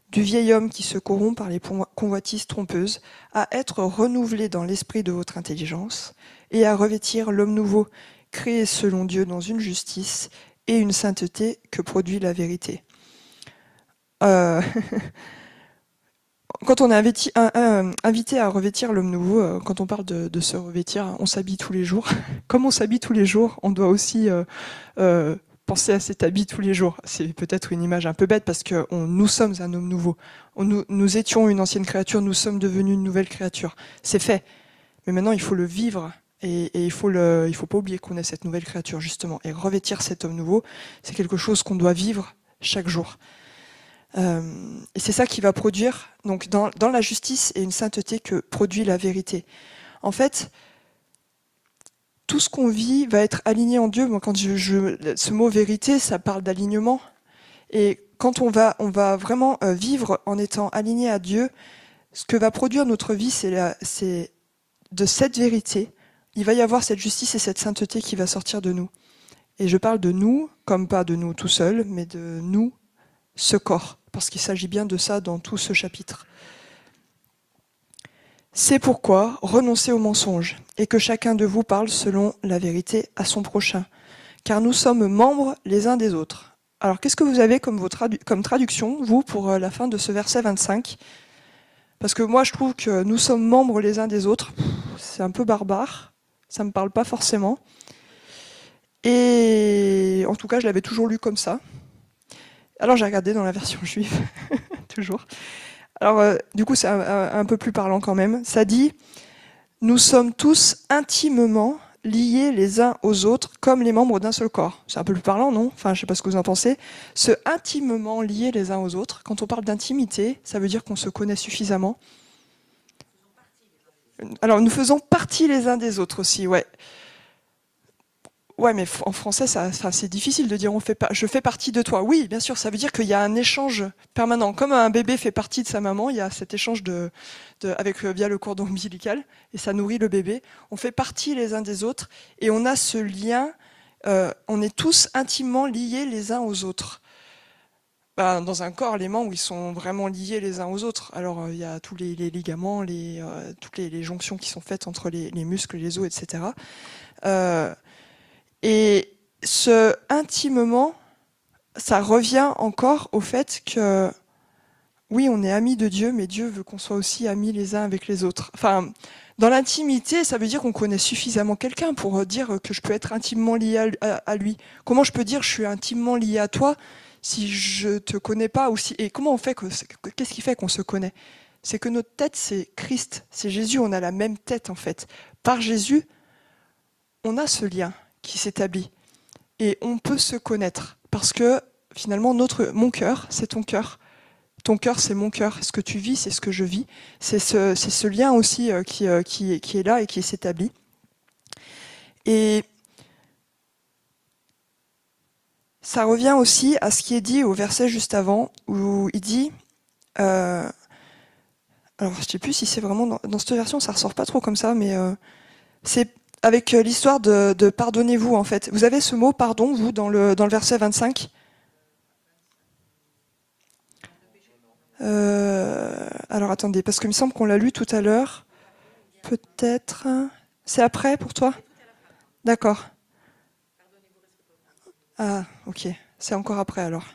du vieil homme qui se corrompt par les convoitises trompeuses, à être renouvelé dans l'esprit de votre intelligence, et à revêtir l'homme nouveau, créé selon Dieu dans une justice et une sainteté que produit la vérité. Quand on est invité à revêtir l'homme nouveau, quand on parle de se revêtir, on s'habille tous les jours. Comme on s'habille tous les jours, on doit aussi penser à cet habit tous les jours. C'est peut-être une image un peu bête parce que nous sommes un homme nouveau. Nous étions une ancienne créature, nous sommes devenus une nouvelle créature. C'est fait. Mais maintenant, il faut le vivre et il faut pas oublier qu'on est cette nouvelle créature, justement. Et revêtir cet homme nouveau, c'est quelque chose qu'on doit vivre chaque jour. Et c'est ça qui va produire, donc dans la justice et une sainteté que produit la vérité. En fait, tout ce qu'on vit va être aligné en Dieu. Moi, quand ce mot vérité, ça parle d'alignement. Et quand on va vraiment vivre en étant aligné à Dieu, ce que va produire notre vie, c'est de cette vérité. Il va y avoir cette justice et cette sainteté qui va sortir de nous. Et je parle de nous, comme pas de nous tout seuls, mais de nous, ce corps. Parce qu'il s'agit bien de ça dans tout ce chapitre. C'est pourquoi renoncez au mensonge et que chacun de vous parle selon la vérité à son prochain, car nous sommes membres les uns des autres. Alors qu'est-ce que vous avez comme traduction, vous, pour la fin de ce verset 25 ? Parce que moi je trouve que nous sommes membres les uns des autres, c'est un peu barbare, ça me parle pas forcément. Et en tout cas je l'avais toujours lu comme ça. Alors j'ai regardé dans la version juive, toujours. Alors du coup c'est un peu plus parlant quand même. Ça dit « Nous sommes tous intimement liés les uns aux autres comme les membres d'un seul corps ». C'est un peu plus parlant, non ? Enfin, je sais pas ce que vous en pensez. Se intimement liés les uns aux autres. Quand on parle d'intimité, ça veut dire qu'on se connaît suffisamment. Alors nous faisons partie les uns des autres aussi, ouais. Ouais, mais en français, c'est difficile de dire je fais partie de toi. Oui, bien sûr, ça veut dire qu'il y a un échange permanent. Comme un bébé fait partie de sa maman, il y a cet échange via le cordon ombilical, et ça nourrit le bébé. On fait partie les uns des autres, et on a ce lien, on est tous intimement liés les uns aux autres. dans un corps, les membres, ils sont vraiment liés les uns aux autres. Alors, il y a tous les ligaments, toutes les jonctions qui sont faites entre les muscles, les os, etc. Et ce intimement, ça revient encore au fait que, oui, on est amis de Dieu, mais Dieu veut qu'on soit aussi amis les uns avec les autres. Enfin, dans l'intimité, ça veut dire qu'on connaît suffisamment quelqu'un pour dire que je peux être intimement lié à lui. Comment je peux dire je suis intimement lié à toi si je te connais pas aussi? Et comment on fait qu'est-ce qui fait qu'on se connaît? C'est que notre tête, c'est Christ, c'est Jésus, on a la même tête en fait. Par Jésus, on a ce lien qui s'établit et on peut se connaître parce que finalement mon cœur, c'est ton cœur. Ton cœur, c'est mon cœur. Ce que tu vis, c'est ce que je vis. C'est ce lien aussi qui est là et qui s'établit. Et ça revient aussi à ce qui est dit au verset juste avant, où il dit... alors, je ne sais plus si c'est vraiment... Dans cette version, ça ne ressort pas trop comme ça, mais c'est avec l'histoire de pardonnez-vous, en fait. Vous avez ce mot « pardon », vous, dans le verset 25 ? Alors attendez, parce qu'il me semble qu'on l'a lu tout à l'heure. Peut-être. C'est après pour toi? D'accord. Ah, ok. C'est encore après alors.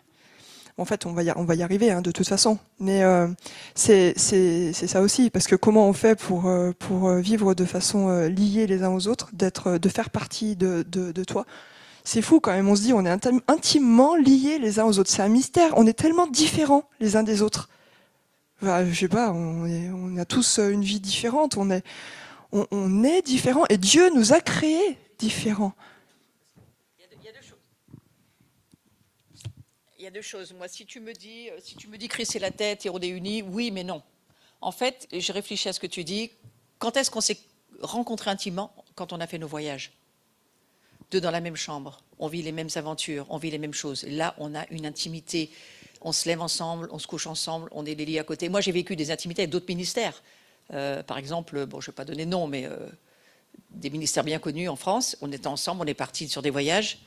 En fait, on va y arriver de toute façon. Mais c'est ça aussi, parce que comment on fait pour vivre de façon liée les uns aux autres, de faire partie de toi? C'est fou quand même. On se dit, on est intimement liés les uns aux autres. C'est un mystère. On est tellement différents les uns des autres. Enfin, je sais pas, on a tous une vie différente, on est différents et Dieu nous a créés différents. Il y a deux choses. Il y a deux choses. Moi, si tu me dis Christ c'est la tête et on est unis, oui, mais non. En fait, je réfléchis à ce que tu dis. Quand est-ce qu'on s'est rencontrés intimement? Quand on a fait nos voyages. Deux dans la même chambre, on vit les mêmes aventures, on vit les mêmes choses. Là, on a une intimité. On se lève ensemble, on se couche ensemble, on est les lits à côté. Moi, j'ai vécu des intimités avec d'autres ministères. Par exemple, bon, je ne vais pas donner de nom, mais des ministères bien connus en France. On était ensemble, on est partis sur des voyages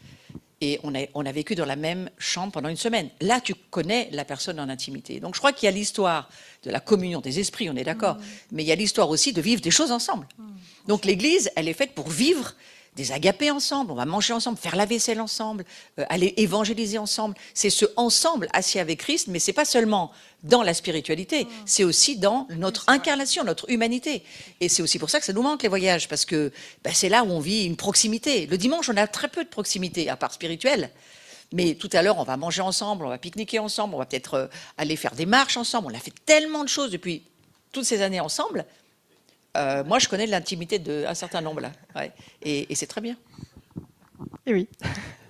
et on a vécu dans la même chambre pendant une semaine. Là, tu connais la personne en intimité. Donc, je crois qu'il y a l'histoire de la communion des esprits, on est d'accord. Mais il y a l'histoire aussi de vivre des choses ensemble. Donc, l'Église, elle est faite pour vivre des agapés ensemble, on va manger ensemble, faire la vaisselle ensemble, aller évangéliser ensemble. C'est ce ensemble assis avec Christ, mais c'est pas seulement dans la spiritualité, c'est aussi dans notre incarnation, notre humanité. Et c'est aussi pour ça que ça nous manque les voyages, parce que c'est là où on vit une proximité. Le dimanche, on a très peu de proximité, à part spirituelle. Mais tout à l'heure, on va manger ensemble, on va pique-niquer ensemble, on va peut-être aller faire des marches ensemble. On a fait tellement de choses depuis toutes ces années ensemble. Moi, je connais l'intimité d'un certain nombre, là. Ouais. Et c'est très bien. Et oui,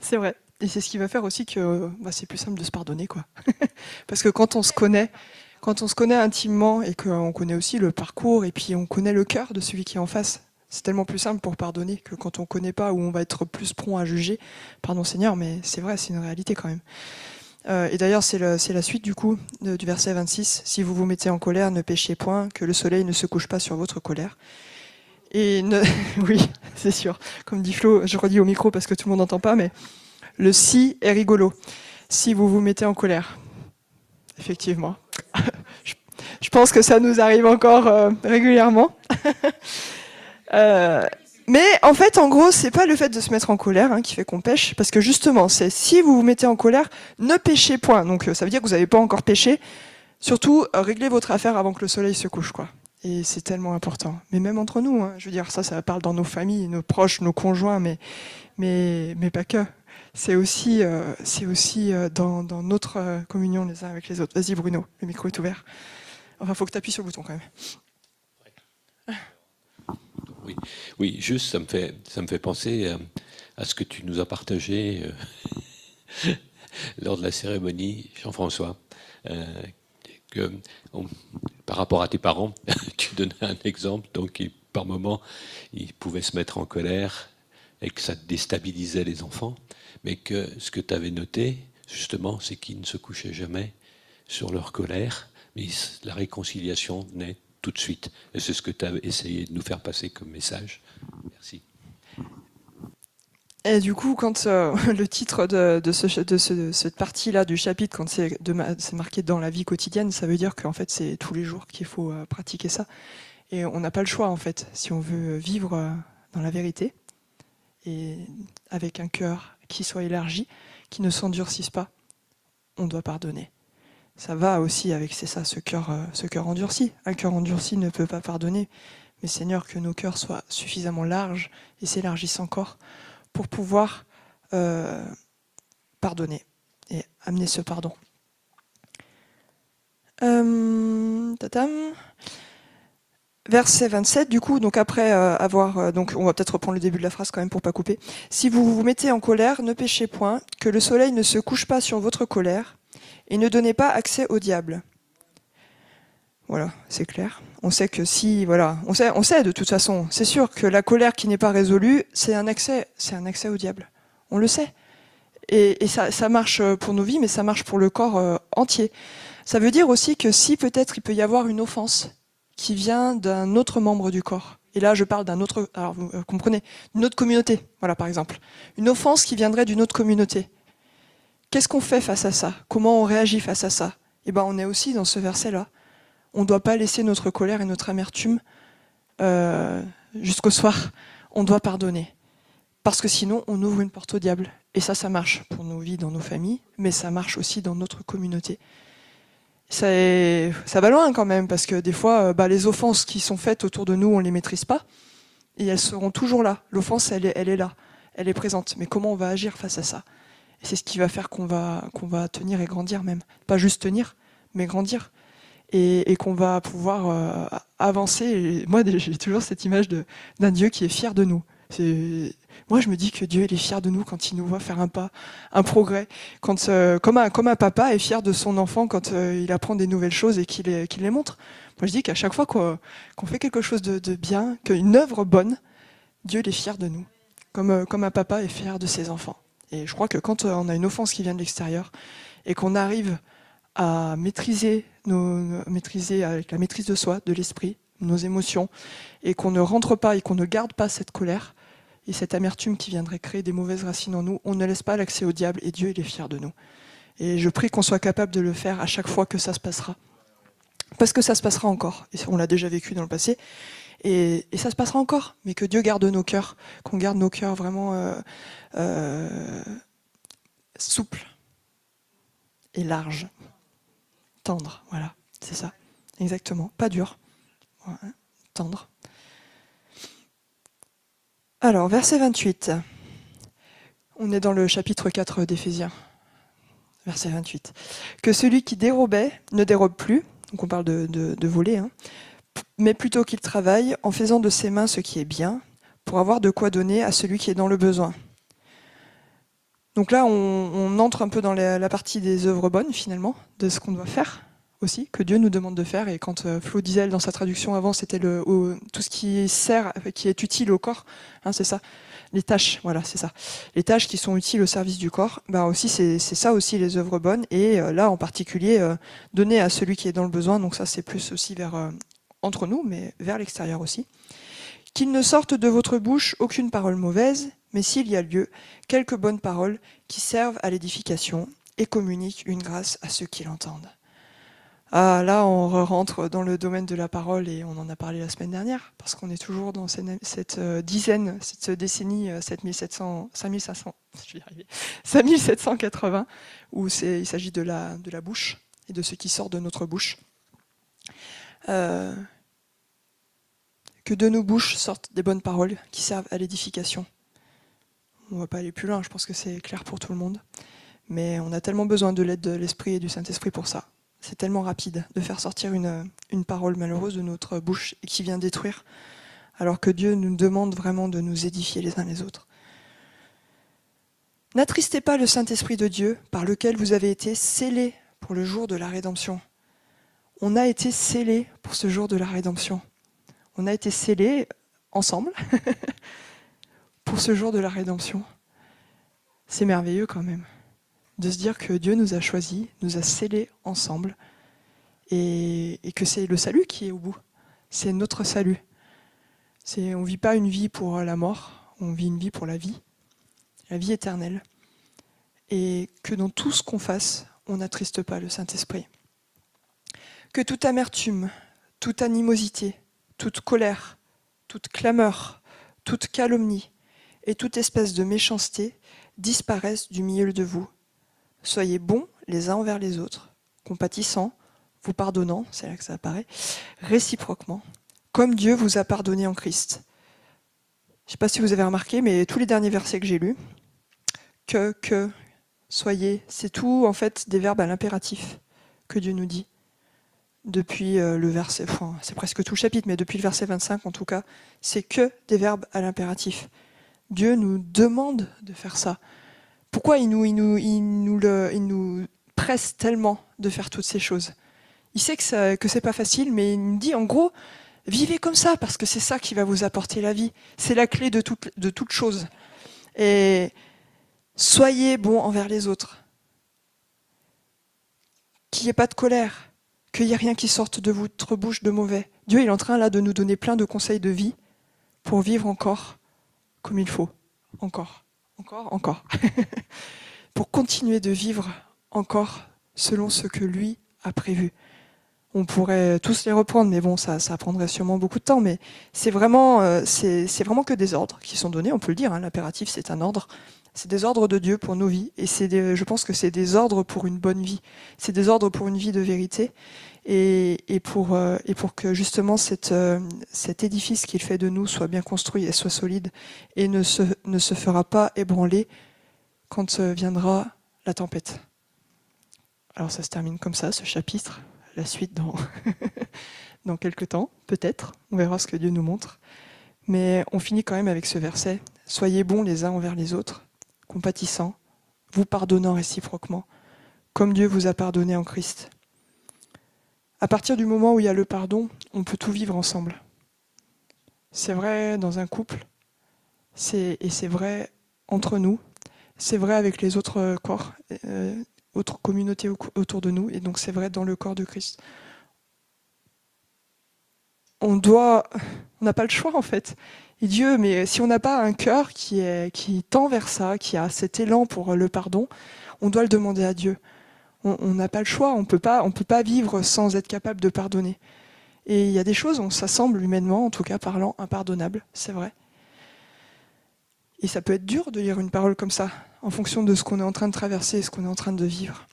c'est vrai. Et c'est ce qui va faire aussi que c'est plus simple de se pardonner, quoi. Parce que quand on se connaît intimement et qu'on connaît aussi le parcours et puis on connaît le cœur de celui qui est en face, c'est tellement plus simple pour pardonner que quand on ne connaît pas, où on va être plus prompt à juger. Pardon Seigneur, mais c'est vrai, c'est une réalité quand même. Et d'ailleurs, c'est la suite du coup du verset 26. Si vous vous mettez en colère, ne péchez point, que le soleil ne se couche pas sur votre colère. Et oui, c'est sûr. Comme dit Flo, je redis au micro parce que tout le monde n'entend pas, mais le si est rigolo. Si vous vous mettez en colère. Effectivement. Je pense que ça nous arrive encore régulièrement. Mais en fait, en gros, c'est pas le fait de se mettre en colère qui fait qu'on pêche, parce que justement, c'est si vous vous mettez en colère, ne péchez point. Donc ça veut dire que vous n'avez pas encore péché. Surtout, réglez votre affaire avant que le soleil se couche, quoi. Et c'est tellement important. Mais même entre nous, je veux dire, ça parle dans nos familles, nos proches, nos conjoints, mais pas que. C'est aussi dans notre communion les uns avec les autres. Vas-y Bruno, le micro est ouvert. Enfin, faut que tu appuies sur le bouton quand même. Oui, juste, ça me fait penser à ce que tu nous as partagé lors de la cérémonie, Jean-François, par rapport à tes parents, tu donnais un exemple, donc par moment, ils pouvaient se mettre en colère et que ça déstabilisait les enfants, mais que ce que tu avais noté, justement, c'est qu'ils ne se couchaient jamais sur leur colère, mais la réconciliation naît tout de suite. Et c'est ce que tu as essayé de nous faire passer comme message. Merci. Et du coup, quand le titre de cette partie-là du chapitre, quand c'est marqué dans la vie quotidienne, ça veut dire qu'en fait c'est tous les jours qu'il faut pratiquer ça. Et on n'a pas le choix en fait, si on veut vivre dans la vérité et avec un cœur qui soit élargi, qui ne s'endurcisse pas, on doit pardonner. Ça va aussi avec, c'est ça, ce cœur endurci. Un cœur endurci ne peut pas pardonner. Mais Seigneur, que nos cœurs soient suffisamment larges et s'élargissent encore pour pouvoir pardonner et amener ce pardon. Verset 27, du coup, donc après avoir... donc on va peut-être reprendre le début de la phrase quand même pour pas couper. « Si vous vous mettez en colère, ne péchez point, que le soleil ne se couche pas sur votre colère, et ne donnez pas accès au diable. » Voilà, c'est clair. On sait que si, voilà, on sait de toute façon, c'est sûr que la colère qui n'est pas résolue, c'est un accès au diable. On le sait. Et ça marche pour nos vies, mais ça marche pour le corps entier. Ça veut dire aussi que si peut-être il peut y avoir une offense qui vient d'un autre membre du corps, et là je parle d'un autre, alors vous comprenez, d'une autre communauté, voilà par exemple, une offense qui viendrait d'une autre communauté. Qu'est-ce qu'on fait face à ça? Comment on réagit face à ça? Eh ben, on est aussi dans ce verset-là. On ne doit pas laisser notre colère et notre amertume jusqu'au soir. On doit pardonner. Parce que sinon, on ouvre une porte au diable. Et ça marche pour nos vies, dans nos familles, mais ça marche aussi dans notre communauté. Ça va loin quand même, parce que des fois, les offenses qui sont faites autour de nous, on ne les maîtrise pas. Et elles seront toujours là. L'offense, elle est là. Elle est présente. Mais comment on va agir face à ça? Et c'est ce qui va faire qu'on va tenir et grandir même. Pas juste tenir, mais grandir. Et qu'on va pouvoir avancer. Et moi, j'ai toujours cette image d'un Dieu qui est fier de nous. Moi, je me dis que Dieu il est fier de nous quand il nous voit faire un pas, un progrès. Quand, comme un papa est fier de son enfant quand il apprend des nouvelles choses et qu'il les montre. Moi, je dis qu'à chaque fois qu'on fait quelque chose de bien, qu'une œuvre bonne, Dieu il est fier de nous. Comme un papa est fier de ses enfants. Et je crois que quand on a une offense qui vient de l'extérieur et qu'on arrive à maîtriser avec la maîtrise de soi, de l'esprit, nos émotions, et qu'on ne rentre pas et qu'on ne garde pas cette colère et cette amertume qui viendrait créer des mauvaises racines en nous, on ne laisse pas l'accès au diable et Dieu il est fier de nous. Et je prie qu'on soit capable de le faire à chaque fois que ça se passera. Parce que ça se passera encore. Et on l'a déjà vécu dans le passé. Et ça se passera encore, mais que Dieu garde nos cœurs, qu'on garde nos cœurs vraiment souples et larges, tendres, voilà, c'est ça, exactement, pas dur, voilà, tendre. Alors, verset 28, on est dans le chapitre 4 d'Éphésiens, verset 28. « Que celui qui dérobait ne dérobe plus », donc on parle de voler, hein, mais plutôt qu'il travaille en faisant de ses mains ce qui est bien, pour avoir de quoi donner à celui qui est dans le besoin. Donc là, on entre un peu dans la partie des œuvres bonnes, finalement, de ce qu'on doit faire aussi, que Dieu nous demande de faire. Et quand Flo disait dans sa traduction avant, c'était tout ce qui sert, qui est utile au corps, hein, c'est ça. Les tâches, voilà, c'est ça. Les tâches qui sont utiles au service du corps, aussi c'est ça aussi les œuvres bonnes. Et là, en particulier, donner à celui qui est dans le besoin. Donc ça, c'est plus aussi vers entre nous, mais vers l'extérieur aussi. Qu'il ne sorte de votre bouche aucune parole mauvaise, mais s'il y a lieu, quelques bonnes paroles qui servent à l'édification et communiquent une grâce à ceux qui l'entendent. Ah, là, on rentre dans le domaine de la parole et on en a parlé la semaine dernière, parce qu'on est toujours dans cette dizaine, cette décennie 5780, où il s'agit de la bouche et de ce qui sort de notre bouche. Que de nos bouches sortent des bonnes paroles qui servent à l'édification. On ne va pas aller plus loin, je pense que c'est clair pour tout le monde. Mais on a tellement besoin de l'aide de l'Esprit et du Saint-Esprit pour ça. C'est tellement rapide de faire sortir une parole malheureuse de notre bouche et qui vient détruire, alors que Dieu nous demande vraiment de nous édifier les uns les autres. N'attristez pas le Saint-Esprit de Dieu par lequel vous avez été scellés pour le jour de la rédemption. On a été scellés pour ce jour de la rédemption. On a été scellés ensemble pour ce jour de la rédemption. C'est merveilleux quand même de se dire que Dieu nous a choisis, nous a scellés ensemble et que c'est le salut qui est au bout. C'est notre salut. On ne vit pas une vie pour la mort, on vit une vie pour la vie. la vie éternelle, et que dans tout ce qu'on fasse, on n'attriste pas le Saint-Esprit. Que toute amertume, toute animosité, toute colère, toute clameur, toute calomnie et toute espèce de méchanceté disparaissent du milieu de vous. Soyez bons les uns envers les autres, compatissants, vous pardonnant, c'est là que ça apparaît, réciproquement, comme Dieu vous a pardonné en Christ. Je ne sais pas si vous avez remarqué, mais tous les derniers versets que j'ai lus, que, soyez, c'est tout en fait des verbes à l'impératif que Dieu nous dit. Depuis le verset, enfin, c'est presque tout le chapitre, mais depuis le verset 25 en tout cas, c'est que des verbes à l'impératif. Dieu nous demande de faire ça. Pourquoi il nous presse tellement de faire toutes ces choses? Il sait que c'est pas facile, mais il nous dit en gros, vivez comme ça, parce que c'est ça qui va vous apporter la vie. C'est la clé de toute chose. Et soyez bons envers les autres. Qu'il n'y ait pas de colère. Qu'il n'y ait rien qui sorte de votre bouche de mauvais. Dieu est en train là de nous donner plein de conseils de vie pour vivre encore comme il faut. Encore. Pour continuer de vivre encore selon ce que lui a prévu. On pourrait tous les reprendre, mais bon, ça prendrait sûrement beaucoup de temps. Mais c'est vraiment que des ordres qui sont donnés, on peut le dire. Hein, l'impératif, c'est un ordre. C'est des ordres de Dieu pour nos vies. Et je pense que c'est des ordres pour une bonne vie. C'est des ordres pour une vie de vérité. Et pour que justement cet édifice qu'il fait de nous soit bien construit et soit solide et ne se fera pas ébranler quand viendra la tempête. Alors ça se termine comme ça, ce chapitre. La suite dans quelques temps, peut-être. On verra ce que Dieu nous montre. Mais on finit quand même avec ce verset. Soyez bons les uns envers les autres, compatissants, vous pardonnant réciproquement, comme Dieu vous a pardonné en Christ. À partir du moment où il y a le pardon, on peut tout vivre ensemble. C'est vrai dans un couple, et c'est vrai entre nous, c'est vrai avec les autres corps, autres communautés autour de nous, et donc c'est vrai dans le corps de Christ. On n'a pas le choix en fait. Et Dieu, mais si on n'a pas un cœur qui tend vers ça, qui a cet élan pour le pardon, on doit le demander à Dieu. On n'a pas le choix, on peut pas vivre sans être capable de pardonner. Et il y a des choses, ça semble humainement, en tout cas parlant, impardonnable, c'est vrai. Et ça peut être dur de lire une parole comme ça, en fonction de ce qu'on est en train de traverser, ce qu'on est en train de vivre.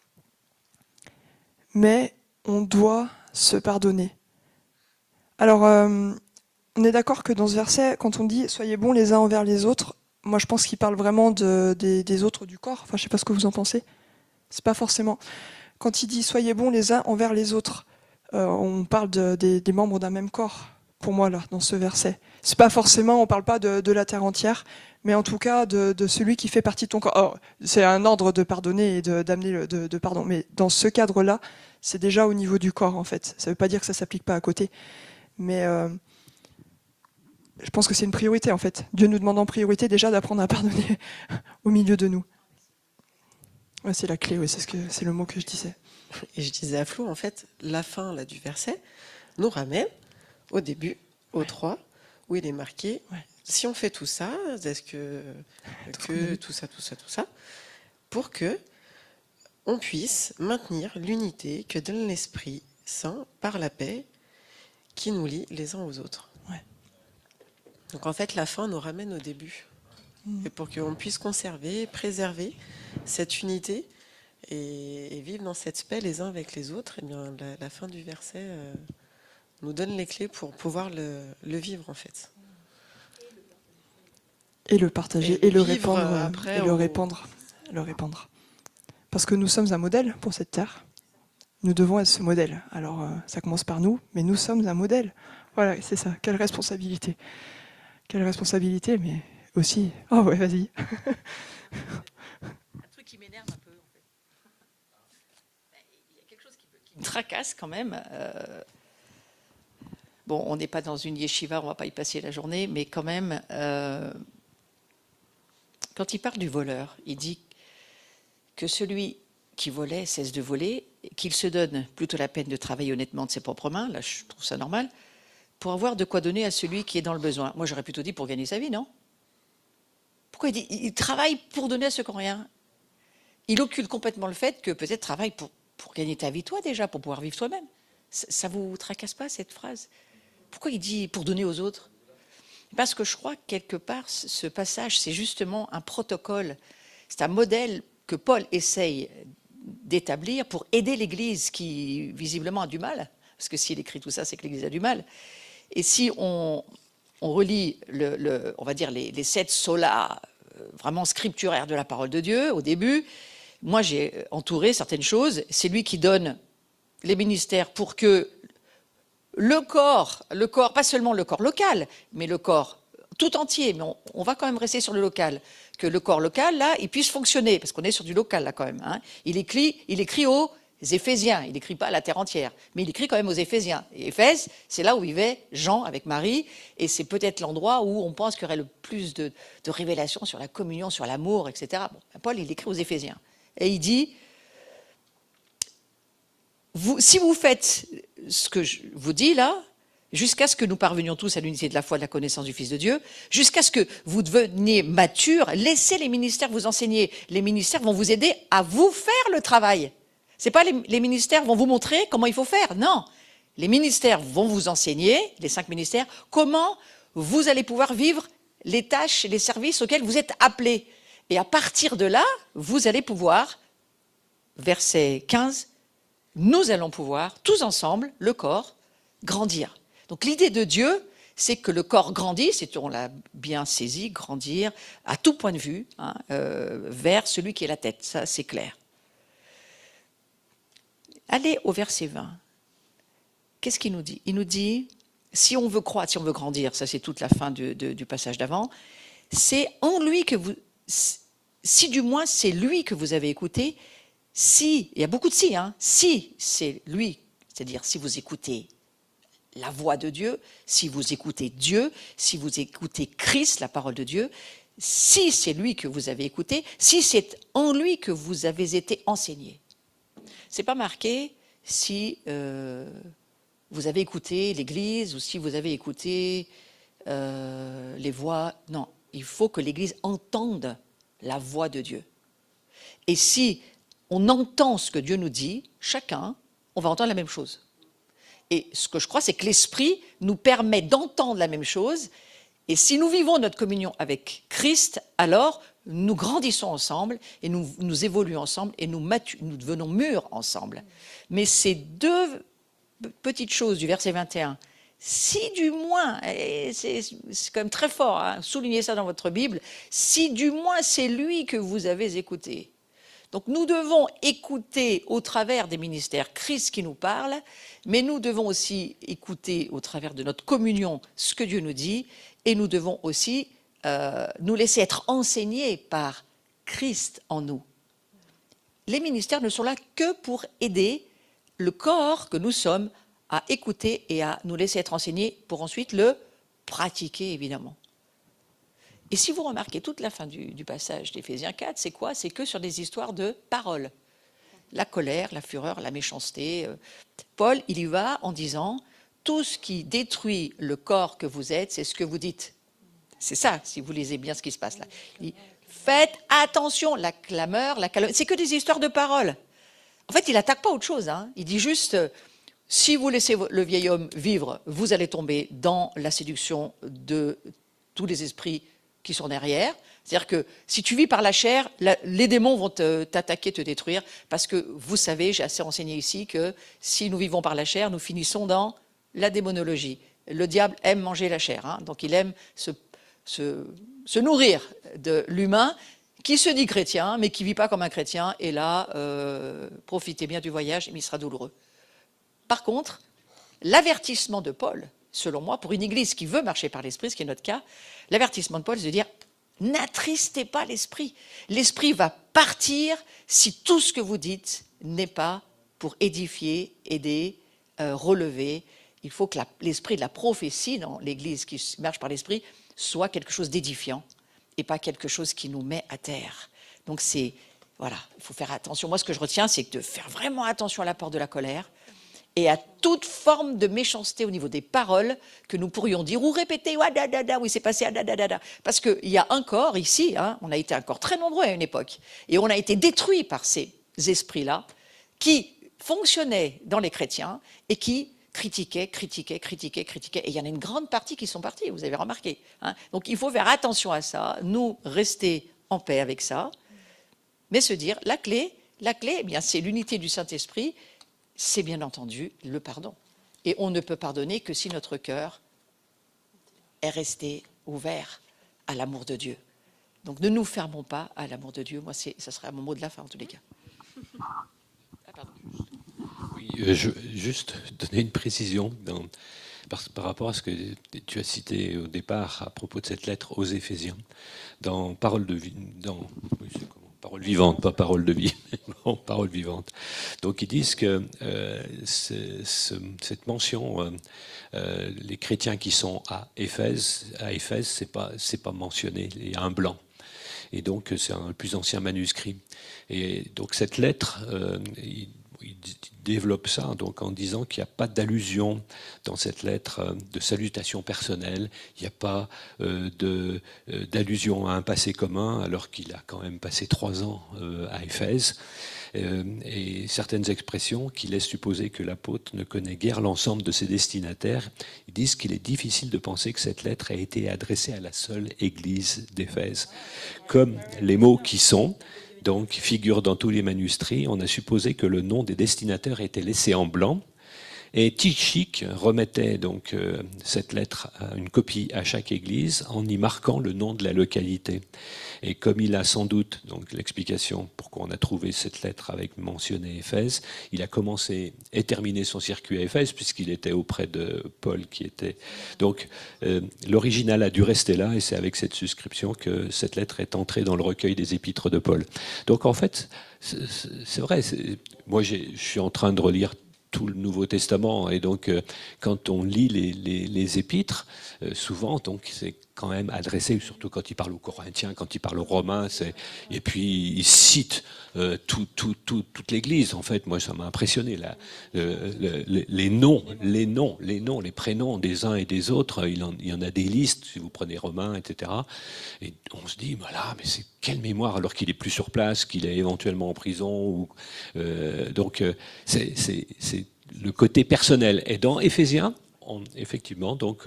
Mais on doit se pardonner. Alors, on est d'accord que dans ce verset, quand on dit « Soyez bons les uns envers les autres », moi je pense qu'il parle vraiment des autres du corps. Enfin, je ne sais pas ce que vous en pensez. C'est pas forcément. Quand il dit « Soyez bons les uns envers les autres », on parle des membres d'un même corps, pour moi, là, dans ce verset. C'est pas forcément, on parle pas de la terre entière, mais en tout cas de celui qui fait partie de ton corps. Alors, c'est un ordre de pardonner et d'amener de pardon, mais dans ce cadre-là, c'est déjà au niveau du corps, en fait. Ça veut pas dire que ça s'applique pas à côté, mais je pense que c'est une priorité, en fait. Dieu nous demande en priorité déjà d'apprendre à pardonner au milieu de nous. Ouais, c'est la clé, ouais, c'est le mot que je disais. Et je disais à Flo, en fait, la fin là, du verset nous ramène au début, au 3, où il est marqué, si on fait tout ça, est-ce que tout ça, pour que on puisse maintenir l'unité que donne l'Esprit Saint par la paix qui nous lie les uns aux autres. Ouais. Donc en fait, la fin nous ramène au début. Et pour qu'on puisse conserver, préserver cette unité et vivre dans cette paix les uns avec les autres, eh bien, la fin du verset nous donne les clés pour pouvoir le vivre en fait. Et le partager, et le répandre, après, et le répandre. Parce que nous sommes un modèle pour cette terre. Nous devons être ce modèle. Alors, ça commence par nous, mais nous sommes un modèle. Voilà, c'est ça. Quelle responsabilité. Quelle responsabilité, mais aussi... Oh ouais, vas-y. Un truc qui m'énerve un peu, en fait. Il y a quelque chose qui me tracasse quand même. Bon, on n'est pas dans une yeshiva, on ne va pas y passer la journée, mais quand même, quand il parle du voleur, il dit que celui qui volait cesse de voler, qu'il se donne plutôt la peine de travailler honnêtement de ses propres mains, là je trouve ça normal, pour avoir de quoi donner à celui qui est dans le besoin. Moi j'aurais plutôt dit pour gagner sa vie, non ? Pourquoi il dit il travaille pour donner à ceux qui n'ont rien? Il occulte complètement le fait que peut-être travaille pour gagner ta vie toi déjà, pour pouvoir vivre toi-même. Ça vous tracasse pas cette phrase? Pourquoi il dit pour donner aux autres? Parce que je crois que quelque part, ce passage, c'est justement un protocole, c'est un modèle que Paul essaye d'établir pour aider l'Église qui, visiblement, a du mal. Parce que s'il écrit tout ça, c'est que l'Église a du mal. Et si on relit, on va dire, les 7 solas vraiment scripturaires de la parole de Dieu, au début, moi, j'ai entouré certaines choses. C'est lui qui donne les ministères pour que le corps, pas seulement le corps local, mais le corps tout entier, mais on va quand même rester sur le local, que le corps local, là, il puisse fonctionner, parce qu'on est sur du local, là, quand même. Hein. Il écrit aux Éphésiens, il n'écrit pas à la terre entière, mais il écrit quand même aux Éphésiens. Et Éphèse, c'est là où vivait Jean avec Marie, et c'est peut-être l'endroit où on pense qu'il y aurait le plus de révélations sur la communion, sur l'amour, etc. Bon, Paul, il écrit aux Éphésiens. Et il dit, si vous faites ce que je vous dis là, jusqu'à ce que nous parvenions tous à l'unité de la foi, de la connaissance du Fils de Dieu, jusqu'à ce que vous deveniez matures, laissez les ministères vous enseigner. Les ministères vont vous aider à vous faire le travail. C'est pas les ministères vont vous montrer comment il faut faire, non. Les ministères vont vous enseigner, les 5 ministères, comment vous allez pouvoir vivre les tâches et les services auxquels vous êtes appelés. Et à partir de là, vous allez pouvoir, verset 15, nous allons pouvoir, tous ensemble, le corps, grandir. Donc l'idée de Dieu, c'est que le corps grandisse, et on l'a bien saisi, grandir à tout point de vue, hein, vers celui qui est la tête, ça c'est clair. Allez au verset 20. Qu'est-ce qu'il nous dit? Il nous dit, si on veut croître, si on veut grandir, ça c'est toute la fin du passage d'avant, c'est en lui que vous, si du moins c'est lui que vous avez écouté, si, il y a beaucoup de si, hein, si c'est lui, c'est-à-dire si vous écoutez la voix de Dieu, si vous écoutez Dieu, si vous écoutez Christ, la parole de Dieu, si c'est lui que vous avez écouté, si c'est en lui que vous avez été enseigné. C'est pas marqué si vous avez écouté l'Église ou si vous avez écouté les voix. Non, il faut que l'Église entende la voix de Dieu. Et si on entend ce que Dieu nous dit, chacun, on va entendre la même chose. Et ce que je crois, c'est que l'Esprit nous permet d'entendre la même chose. Et si nous vivons notre communion avec Christ, alors nous grandissons ensemble et nous évoluons ensemble et nous devenons mûrs ensemble. Mais ces 2 petites choses du verset 21, si du moins, et c'est quand même très fort, hein, soulignez ça dans votre Bible, si du moins c'est lui que vous avez écouté. Donc nous devons écouter au travers des ministères Christ qui nous parle, mais nous devons aussi écouter au travers de notre communion ce que Dieu nous dit, et nous devons aussi nous laisser être enseignés par Christ en nous. Les ministères ne sont là que pour aider le corps que nous sommes à écouter et à nous laisser être enseignés pour ensuite le pratiquer, évidemment. Et si vous remarquez toute la fin du passage d'Éphésiens 4, c'est quoi? C'est que sur des histoires de paroles. La colère, la fureur, la méchanceté. Paul, il y va en disant, tout ce qui détruit le corps que vous êtes, c'est ce que vous dites. C'est ça, si vous lisez bien ce qui se passe là. Il dit, faites attention, la clameur, la calomnie, c'est que des histoires de paroles. En fait, il n'attaque pas autre chose. Hein. Il dit juste, si vous laissez le vieil homme vivre, vous allez tomber dans la séduction de tous les esprits qui sont derrière. C'est-à-dire que si tu vis par la chair, les démons vont t'attaquer, te détruire, parce que vous savez, j'ai assez enseigné ici, que si nous vivons par la chair, nous finissons dans la démonologie. Le diable aime manger la chair, hein, donc il aime se nourrir de l'humain qui se dit chrétien, mais qui ne vit pas comme un chrétien, et là, profitez bien du voyage, mais il sera douloureux. Par contre, l'avertissement de Paul, selon moi, pour une église qui veut marcher par l'esprit, ce qui est notre cas, l'avertissement de Paul, c'est de dire, n'attristez pas l'esprit. L'esprit va partir si tout ce que vous dites n'est pas pour édifier, aider, relever. Il faut que l'esprit de la prophétie dans l'église qui marche par l'esprit soit quelque chose d'édifiant et pas quelque chose qui nous met à terre. Donc voilà, il faut faire attention. Moi, ce que je retiens, c'est de faire vraiment attention à l'apport de la colère et à toute forme de méchanceté au niveau des paroles que nous pourrions dire ou répéter, oui, c'est passé, parce qu'il y a un corps ici, hein, on a été un corps très nombreux à une époque, et on a été détruits par ces esprits-là qui fonctionnaient dans les chrétiens et qui critiquaient. Et il y en a une grande partie qui sont partis, vous avez remarqué. Hein. Donc il faut faire attention à ça, nous rester en paix avec ça, mais se dire, la clé, eh bien, c'est l'unité du Saint-Esprit, c'est bien entendu le pardon. Et on ne peut pardonner que si notre cœur est resté ouvert à l'amour de Dieu. Donc ne nous fermons pas à l'amour de Dieu. Moi, ça sera mon mot de la fin en tous les cas. Oui, juste donner une précision par rapport à ce que tu as cité au départ à propos de cette lettre aux Éphésiens. Dans Parole de vie, parole vivante, pas parole de vie, bon, parole vivante. Donc ils disent que cette mention, les chrétiens qui sont à Éphèse, c'est pas mentionné, il y a un blanc. Et donc c'est un plus ancien manuscrit. Et donc cette lettre, il développe ça donc en disant qu'il n'y a pas d'allusion dans cette lettre de salutation personnelle, il n'y a pas d'allusion à un passé commun, alors qu'il a quand même passé 3 ans à Éphèse, et certaines expressions qui laissent supposer que l'apôtre ne connaît guère l'ensemble de ses destinataires. Ils disent qu'il est difficile de penser que cette lettre ait été adressée à la seule église d'Éphèse. Comme les mots qui sont, donc figure dans tous les manuscrits, on a supposé que le nom des destinataires était laissé en blanc. Et Tychik remettait donc cette lettre, une copie à chaque église, en y marquant le nom de la localité. Et comme il a sans doute, donc l'explication pourquoi on a trouvé cette lettre avec mentionné Éphèse, il a commencé et terminé son circuit à Éphèse, puisqu'il était auprès de Paul qui était... Donc l'original a dû rester là, et c'est avec cette suscription que cette lettre est entrée dans le recueil des épîtres de Paul. Donc en fait, c'est vrai, moi je suis en train de relire tout le Nouveau Testament, et donc quand on lit les épîtres, souvent donc c'est quand même adressé, surtout quand il parle aux Corinthiens, quand il parle aux Romains, et puis il cite toute l'Église. En fait, moi ça m'a impressionné là, les noms, les prénoms des uns et des autres. Il y en a des listes si vous prenez Romains, etc. Et on se dit voilà, mais c'est quelle mémoire alors qu'il est plus sur place, qu'il est éventuellement en prison. Ou, donc c'est le côté personnel. Et dans Éphésiens, effectivement, donc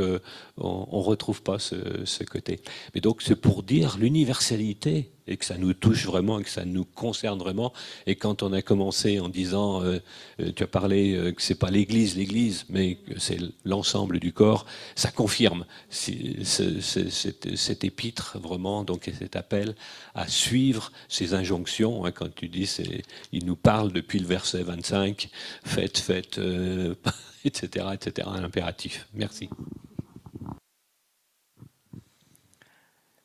on retrouve pas ce côté. Mais donc c'est pour dire l'universalité et que ça nous touche vraiment, et que ça nous concerne vraiment. Et quand on a commencé en disant, tu as parlé que c'est pas l'Église, mais que c'est l'ensemble du corps, ça confirme cet épître vraiment, donc cet appel à suivre ces injonctions. Hein, quand tu dis, il nous parle depuis le verset 25, faites, etc., l'impératif. Merci.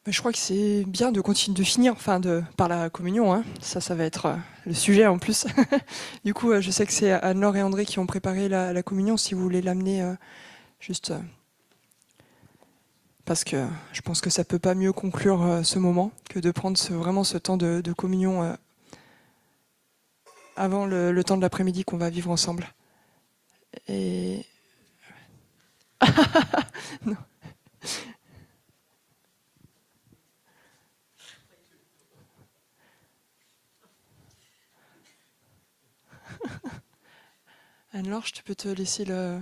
Je crois que c'est bien de continuer de finir par la communion. Hein. Ça va être le sujet en plus. Du coup, je sais que c'est Anne-Laure et André qui ont préparé la communion. Si vous voulez l'amener juste... parce que je pense que ça ne peut pas mieux conclure ce moment que de prendre vraiment ce temps de communion avant le temps de l'après-midi qu'on va vivre ensemble. Et... non. Anne-Laure, je peux te laisser le...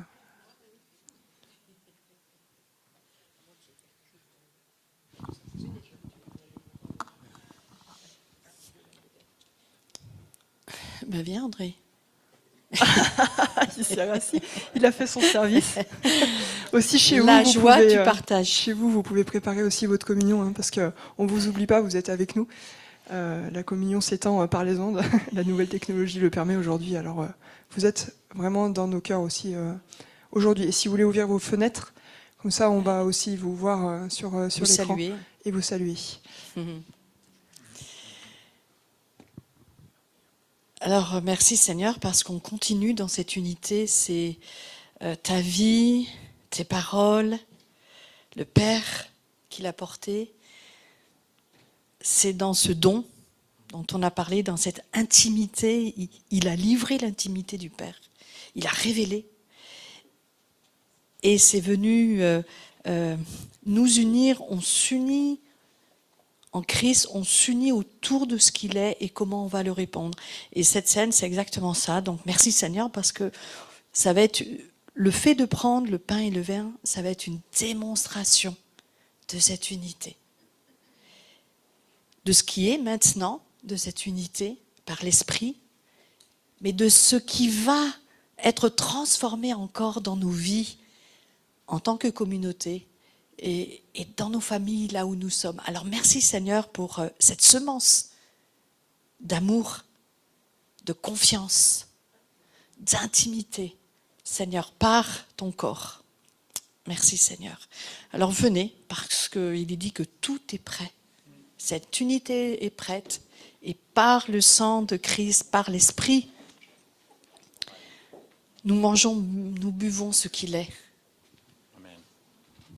Ben viens André. Il s'est rassis. Il a fait son service. Aussi chez la vous, joie du partage. Chez vous, vous pouvez préparer aussi votre communion, hein, parce qu'on ne vous oublie pas, vous êtes avec nous. La communion s'étend par les ondes. La nouvelle technologie le permet aujourd'hui. Alors, vous êtes vraiment dans nos cœurs aussi aujourd'hui. Et si vous voulez ouvrir vos fenêtres, comme ça, on va aussi vous voir sur l'écran saluer. Et vous saluer. Alors, merci Seigneur, parce qu'on continue dans cette unité. C'est ta vie, tes paroles, le Père qui l'a porté. C'est dans ce don dont on a parlé, dans cette intimité. Il a livré l'intimité du Père. il a révélé. Et c'est venu nous unir, on s'unit en Christ, on s'unit autour de ce qu'il est et comment on va le répandre. Et cette scène, c'est exactement ça. Donc merci Seigneur, parce que ça va être le fait de prendre le pain et le vin, ça va être une démonstration de cette unité. De ce qui est maintenant, de cette unité par l'Esprit, mais de ce qui va être transformé encore dans nos vies en tant que communauté et dans nos familles, là où nous sommes. Alors merci Seigneur pour cette semence d'amour, de confiance, d'intimité, Seigneur, par ton corps. Merci Seigneur. Alors venez, parce qu'il est dit que tout est prêt. Cette unité est prête. Et par le sang de Christ, par l'Esprit, nous mangeons, nous buvons ce qu'il est.